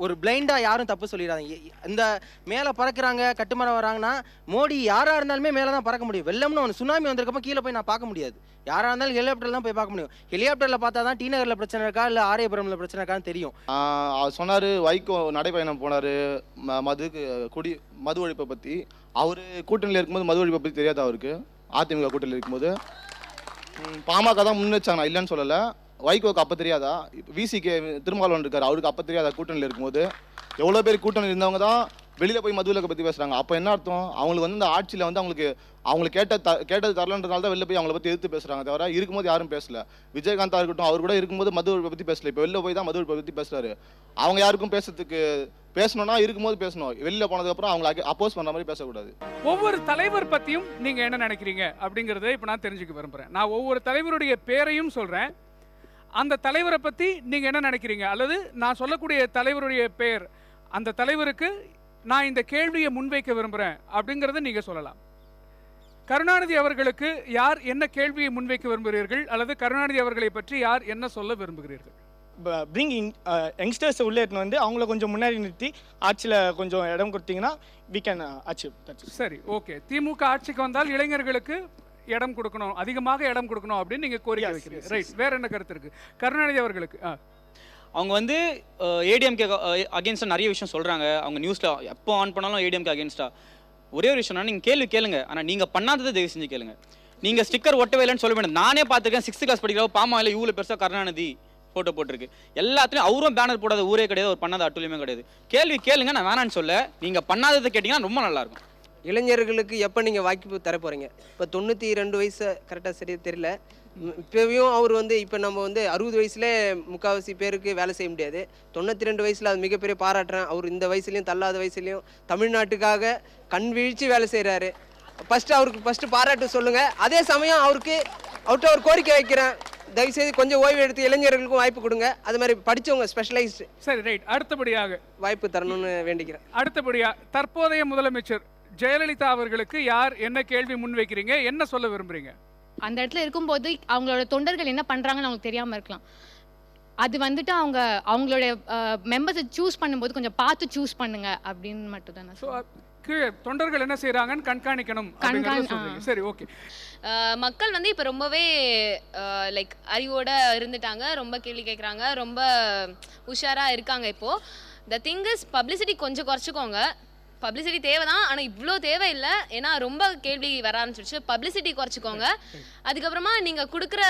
ஒரு பிளைண்டாக யாரும் தப்பு சொல்லிடாதீங்க. இந்த மேலே பறக்கிறாங்க, கட்டுமரம் வராங்கன்னா மோடி யாராக இருந்தாலுமே மேலே தான் பறக்க முடியும். வெள்ளம்னு ஒன்று சுனாமி வந்திருக்கப்போ கீழே போய் நான் பார்க்க முடியாது. யாராக இருந்தாலும் ஹெலிகாப்டரில் தான் போய் பார்க்க முடியும். ஹெலிகாப்டரில் பார்த்தா தான் டி நகரில் பிரச்சனை இருக்கா இல்லை ஆரியபுரமில் பிரச்சனை இருக்கான்னு தெரியும். சொன்னார் வைகோ நடைப்பயணம் போனார் மது ஒழிப்பை பற்றி. அவர் கூட்டணியில் இருக்கும்போது மது ஒழிப்பை பற்றி தெரியாது அவருக்கு. அதிமுக கூட்டணியில் இருக்கும்போது பாமக தான் முன் வச்சாங்க, நான் இல்லைன்னு சொல்லலை. வைகோக்கு அப்போ தெரியாதா? விசிகே திருமாவளவன் இருக்கார், அவருக்கு அப்போ தெரியாதா? கூட்டணியில் இருக்கும்போது எவ்வளோ பேர் கூட்டணியில் இருந்தவங்க தான் வெளியில் போய் மதுவிலக்கை பற்றி பேசுகிறாங்க. அப்போ என்ன அர்த்தம்? அவங்களுக்கு வந்து இந்த ஆட்சியில் வந்து அவங்களுக்கு கேட்டது தரலன்றதுனால தான் வெளில போய் அவங்கள பற்றி எதிர்த்து பேசுகிறாங்க, தவிர இருக்கும்போது யாரும் பேசல. விஜயகாந்தாக இருக்கட்டும், அவர் கூட இருக்கும்போது மது ஒழிப்பை பற்றி பேசல. இப்போ வெளில போய் தான் மது ஒழிப்பை பற்றி பேசுகிறாரு. அவங்க யாருக்கும் பேசணும்னா இருக்கும்போது பேசணும், வெளியில் போனதுக்கப்புறம் அவங்களை அப்போஸ் பண்ணுற மாதிரி பேசக்கூடாது. ஒவ்வொரு தலைவர் பற்றியும் நீங்கள் என்ன நினைக்கிறீங்க அப்படிங்கிறத இப்போ நான் தெரிஞ்சுக்க விரும்புகிறேன். நான் ஒவ்வொரு தலைவருடைய பேரையும் சொல்கிறேன், அந்த தலைவரை பற்றி நீங்கள் என்ன நினைக்கிறீங்க, அல்லது நான் சொல்லக்கூடிய தலைவருடைய பெயர், அந்த தலைவருக்கு நான் இந்த கேள்வியை முன்வைக்க விரும்புகிறேன் அப்படிங்கிறத நீங்கள் சொல்லலாம். கருணாநிதி அவர்களுக்கு யார் என்ன கேள்வியை முன்வைக்க விரும்புகிறீர்கள், அல்லது கருணாநிதி அவர்களை பற்றி யார் என்ன சொல்ல விரும்புகிறீர்கள்? பிரிங்கிங் யங்ஸ்டர்ஸ் உள்ளே வந்து அவங்கள கொஞ்சம் முன்னாடி நிறுத்தி ஆட்சியில் கொஞ்சம் இடம் கொடுத்தீங்கன்னா we can achieve. சரி, ஓகே. திமுக ஆட்சிக்கு வந்தால் இளைஞர்களுக்கு இடம் கொடுக்கணும், அதிகமாக இடம் கொடுக்கணும் அப்படின்னு நீங்கள் கோரிக்கை வைக்கிறீங்க. ரைட், வேற என்ன கருத்து இருக்கு கருணாநிதி அவர்களுக்கு? அவங்க வந்து ஏடிஎம்கே அகேன்ஸ்டாக நிறைய விஷயம் சொல்கிறாங்க. அவங்க நியூஸில் எப்போ ஆன் பண்ணாலும் ஏடிஎம்கே அகேன்ஸ்டாக. ஒரே ஒரு விஷயம்னா, நீங்கள் கேள்வி கேளுங்க, ஆனால் நீங்கள் பண்ணாததை தயவு செஞ்சு கேளுங்க. நீங்கள் ஸ்டிக்கர் ஒட்டவே இல்லைன்னு சொல்ல வேண்டாம். நானே பார்த்துருக்கேன், 6th கிளாஸ் படிக்கிறப்ப பாமாவில் இவ்வளோ பெருசாக கருணாநிதி ஃபோட்டோ போட்டிருக்கு. எல்லாத்துலேயும் அவரும் பேனர் போடாத ஊரே கிடையாது, ஒரு பண்ணாத அட்டுலையுமே கிடையாது. கேள்வி கேளுங்க, நான் வேணான்னு சொல்ல. நீங்கள் பண்ணாததை கேட்டிங்கன்னா ரொம்ப நல்லாயிருக்கும். இளைஞர்களுக்கு எப்போ நீங்கள் வாய்ப்பு தர போகிறீங்க? இப்போ 92 வயசு கரெக்டாக சரியாக தெரியல. இப்போயும் அவர் வந்து இப்போ நம்ம வந்து 60 வயசுல முக்கால்வாசி பேருக்கு வேலை செய்ய முடியாது. 92 வயசில் அது மிகப்பெரிய பாராட்டுறேன். அவர் இந்த வயசுலையும் தள்ளாத வயசுலையும் தமிழ்நாட்டுக்காக கண் வீழ்ச்சி வேலை செய்கிறாரு. ஃபஸ்ட்டு பாராட்டு சொல்லுங்கள். அதே சமயம் அவர்கிட்ட ஒரு கோரிக்கை வைக்கிறேன், தயவுசெய்து கொஞ்சம் ஓய்வு எடுத்து இளைஞர்களுக்கும் வாய்ப்பு கொடுங்க. அது மாதிரி படித்தவங்க ஸ்பெஷலைஸ்டு சரி ரைட். அடுத்தபடியாக வாய்ப்பு தரணும்னு வேண்டிக்கிறேன். அடுத்தபடியாக தற்போதைய முதலமைச்சர் ஜெயலலிதா அவர்களுக்கு யார் என்ன கேள்வி முன்வைக்கிறீங்க, என்ன சொல்ல விரும்புறீங்க? அந்த இடத்துல இருக்கும்போது அவங்களோட தொண்டர்கள் என்ன பண்ணுறாங்கன்னு அவங்களுக்கு தெரியாமல் இருக்கலாம். அது வந்துட்டு அவங்களோட மெம்பர்ஸை சூஸ் பண்ணும்போது கொஞ்சம் பார்த்து சூஸ் பண்ணுங்க அப்படின்னு மட்டும் தான். ஸோ கீழே தொண்டர்கள் என்ன செய்கிறாங்கன்னு கண்காணிக்கணும். சரி ஓகே. மக்கள் வந்து இப்போ ரொம்பவே லைக் அறிவோட இருந்துட்டாங்க, ரொம்ப கேள்வி கேட்குறாங்க, ரொம்ப உஷாராக இருக்காங்க. இப்போது த திங் இஸ் பப்ளிசிட்டி கொஞ்சம் குறைச்சிக்கோங்க. பப்ளிசிட்டி தேவை தான், ஆனால் இவ்வளோ தேவை இல்லை. ஏன்னா ரொம்ப கேள்வி வர ஆரம்பிச்சிருச்சு. பப்ளிசிட்டி குறைச்சிக்கோங்க. அதுக்கப்புறமா நீங்கள் கொடுக்குற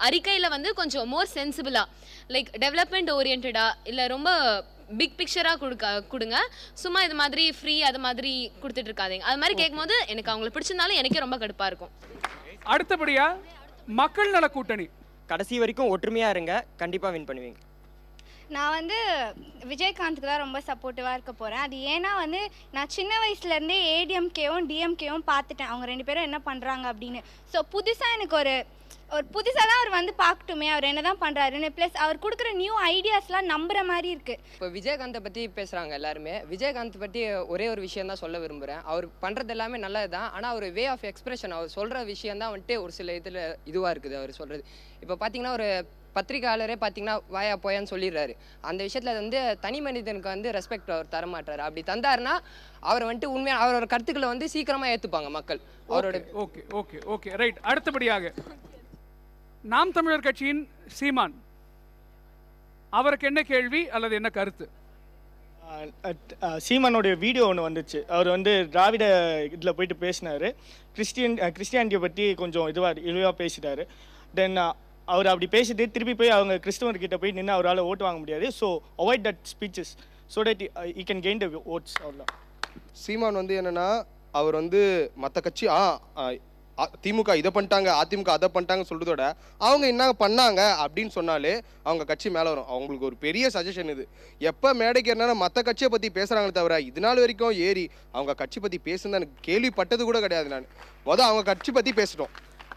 அறிக்கையில் வந்து கொஞ்சம் மோர் சென்சிபிளாக லைக் டெவலப்மெண்ட் ஓரியன்டாக இல்லை ரொம்ப பிக் பிக்சராக கொடுங்க. சும்மா இது மாதிரி ஃப்ரீ அது மாதிரி கொடுத்துட்டு இருக்காதீங்க. அது மாதிரி கேட்கும்போது எனக்கு அவங்கள பிடிச்சிருந்தாலும் எனக்கே ரொம்ப கடுப்பாக இருக்கும். அடுத்தபடியாக மக்கள் நல கூட்டணி கடைசி வரைக்கும் ஒற்றுமையாக இருங்க, கண்டிப்பாக வின் பண்ணுவீங்க. நான் வந்து விஜயகாந்துக்கு தான் ரொம்ப சப்போர்ட்டிவாக இருக்க போகிறேன். அது ஏன்னா வந்து நான் சின்ன வயசுலேருந்தே ஏடிஎம்கேவும் டிஎம்கேவும் பார்த்துட்டேன் அவங்க ரெண்டு பேரும் என்ன பண்ணுறாங்க அப்படின்னு. ஸோ புதுசாக எனக்கு ஒரு புதுசாக தான் அவர் வந்து பார்க்கட்டுமே அவர் என்ன தான் பண்ணுறாருன்னு. ப்ளஸ் அவர் கொடுக்குற நியூ ஐடியாஸ்லாம் நம்புகிற மாதிரி இருக்குது. இப்போ விஜயகாந்தை பற்றி பேசுகிறாங்க எல்லாருமே. விஜயகாந்த் பற்றி ஒரே ஒரு விஷயம் தான் சொல்ல விரும்புகிறேன். அவர் பண்ணுறது எல்லாமே நல்லது தான், ஆனால் அவர் வே ஆஃப் எக்ஸ்பிரஷன், அவர் சொல்கிற விஷயம் தான் வந்துட்டு ஒரு சில இதில் இதுவாக இருக்குது அவர் சொல்கிறது. இப்போ பார்த்தீங்கன்னா ஒரு பத்திரிகையாளரே பார்த்தீங்கன்னா வாயா போயான்னு சொல்லிடுறாரு. அந்த விஷயத்தில் வந்து தனி மனிதனுக்கு வந்து ரெஸ்பெக்ட் அவர் தரமாட்டார். அப்படி தந்தாருன்னா அவர் வந்துட்டு உண்மையாக அவரோட கருத்துக்களை வந்து சீக்கிரமாக ஏற்றுப்பாங்க மக்கள் அவரோட. Okay okay okay right. அடுத்தபடியாக நாம் தமிழர் கட்சியின் சீமான், அவருக்கு என்ன கேள்வி அல்லது என்ன கருத்து? சீமானுடைய வீடியோ ஒன்று வந்துச்சு. அவர் வந்து திராவிட இதில் போயிட்டு பேசினார், கிறிஸ்டியானிட்டியை பற்றி கொஞ்சம் இழிவாக பேசிட்டாரு. தென் அவர் அப்படி பேசிட்டு திருப்பி போய் அவங்க கிறிஸ்தவர்கிட்ட போய் நின்று அவரால் ஓட்டு வாங்க முடியாது. So avoid that speeches so that he can gain the oats. அவ்வளோ. சீமான் வந்து என்னன்னா அவர் வந்து மற்ற கட்சி திமுக இதை பண்ணிட்டாங்க, அதிமுக அதை பண்ணிட்டாங்க சொல்றதோட அவங்க என்ன பண்ணாங்க அப்படின்னு சொன்னாலே அவங்க கட்சி மேலே வரும். அவங்களுக்கு ஒரு பெரிய சஜஷன் இது. எப்போ மேடைக்கு என்னன்னா மற்ற கட்சியை பற்றி பேசுகிறாங்களே தவிர இது நாள் வரைக்கும் ஏறி அவங்க கட்சி பற்றி பேசுன்னு எனக்கு கேள்விப்பட்டது கூட கிடையாது. நான் அவங்க கட்சி பற்றி பேசிட்டோம்,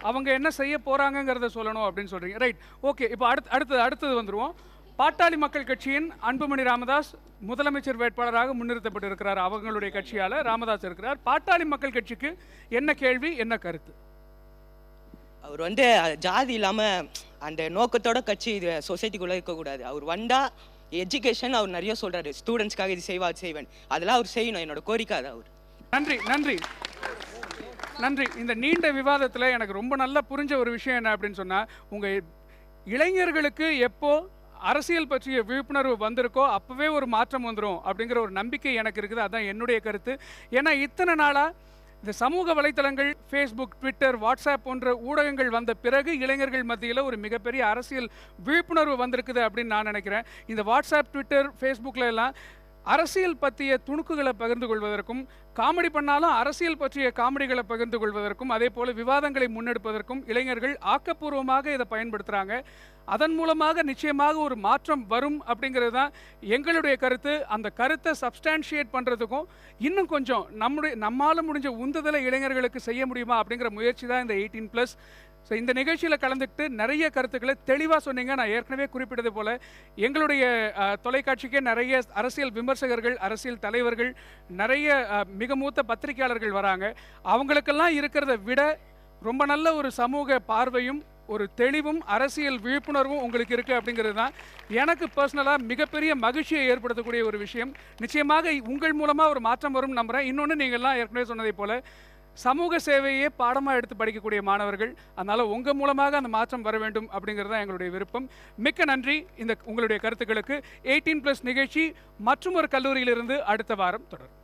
அவங்க என்ன செய்ய போறாங்கிறத சொல்லணும் அப்படின்னு சொல்றீங்க. Right okay. இப்போ அடுத்தது வந்துருவோம். பாட்டாளி மக்கள் கட்சியின் அன்புமணி ராமதாஸ் முதலமைச்சர் வேட்பாளராக முன்னிறுத்தப்பட்டு இருக்கிறார். அவங்களுடைய கட்சியால ராமதாஸ் இருக்கிறார். பாட்டாளி மக்கள் கட்சிக்கு என்ன கேள்வி என்ன கருத்து? அவர் வந்து ஜாதி இல்லாமல் அந்த நோக்கத்தோட கட்சி இது சொசைட்டிக்குள்ளே இருக்கக்கூடாது. அவர் வந்தா எஜுகேஷன் அவர் நிறைய சொல்றாரு, ஸ்டூடெண்ட்ஸ்க்காக இது செய்வேன், அதெல்லாம் அவர் செய்யணும். என்னோட கோரிக்கை அது. அவர் நன்றி நன்றி நன்றி. இந்த நீண்ட விவாதத்தில் எனக்கு ரொம்ப நல்லா புரிஞ்ச ஒரு விஷயம் என்ன அப்படின்னு சொன்னால், உங்கள் இளைஞர்களுக்கு எப்போ அரசியல் பற்றிய விழிப்புணர்வு வந்திருக்கோ அப்போவே ஒரு மாற்றம் வந்துடும் அப்படிங்கிற ஒரு நம்பிக்கை எனக்கு இருக்குது. அதுதான் என்னுடைய கருத்து. ஏன்னா இத்தனை நாளாக இந்த சமூக வலைத்தளங்கள், ஃபேஸ்புக், ட்விட்டர், வாட்ஸ்அப் போன்ற ஊடகங்கள் வந்த பிறகு இளைஞர்கள் மத்தியில் ஒரு மிகப்பெரிய அரசியல் விழிப்புணர்வு வந்திருக்குது அப்படின்னு நான் நினைக்கிறேன். இந்த வாட்ஸ்அப், ட்விட்டர், ஃபேஸ்புக்கில் எல்லாம் அரசியல் பற்றிய துணுக்குகளை பகிர்ந்து கொள்வதற்கும், காமெடி பண்ணாலும் அரசியல் பற்றிய காமெடிகளை பகிர்ந்து கொள்வதற்கும், அதே போல் விவாதங்களை முன்னெடுப்பதற்கும் இளைஞர்கள் ஆக்கப்பூர்வமாக இதை பயன்படுத்துகிறாங்க. அதன் மூலமாக நிச்சயமாக ஒரு மாற்றம் வரும் அப்படிங்கிறது தான் எங்களுடைய கருத்து. அந்த கருத்தை சப்ஸ்டான்ஷியேட் பண்ணுறதுக்கும் இன்னும் கொஞ்சம் நம்மால் முடிஞ்ச உந்துதலை இளைஞர்களுக்கு செய்ய முடியுமா அப்படிங்கிற முயற்சி தான் இந்த 18+. ஸோ இந்த நிகழ்ச்சியில் கலந்துக்கிட்டு நிறைய கருத்துக்களை தெளிவாக சொன்னீங்க. நான் ஏற்கனவே குறிப்பிட்டது போல் எங்களுடைய தொலைக்காட்சிக்கே நிறைய அரசியல் விமர்சகர்கள், அரசியல் தலைவர்கள், நிறைய மிக மூத்த பத்திரிகையாளர்கள் வராங்க. அவங்களுக்கெல்லாம் இருக்கிறத விட ரொம்ப நல்ல ஒரு சமூக பார்வையும் ஒரு தெளிவும் அரசியல் விழிப்புணர்வும் உங்களுக்கு இருக்குது அப்படிங்கிறது தான் எனக்கு பர்சனலாக மிகப்பெரிய மகிழ்ச்சியை ஏற்படுத்தக்கூடிய ஒரு விஷயம். நிச்சயமாக உங்கள் மூலமாக ஒரு மாற்றம் வரும் நம்புகிறேன். இன்னொன்று நீங்கள்லாம் ஏற்கனவே சொன்னதை போல் சமூக சேவையே பாடமாக எடுத்து படிக்கக்கூடிய மாணவர்கள், அதனால் உங்கள் மூலமாக அந்த மாற்றம் வர வேண்டும் அப்படிங்கிறது தான் எங்களுடைய விருப்பம். மிக்க நன்றி உங்களுடைய கருத்துக்களுக்கு. 18+ நிகழ்ச்சி மற்றும் ஒரு கல்லூரியிலிருந்து அடுத்த வாரம் தொடரும்.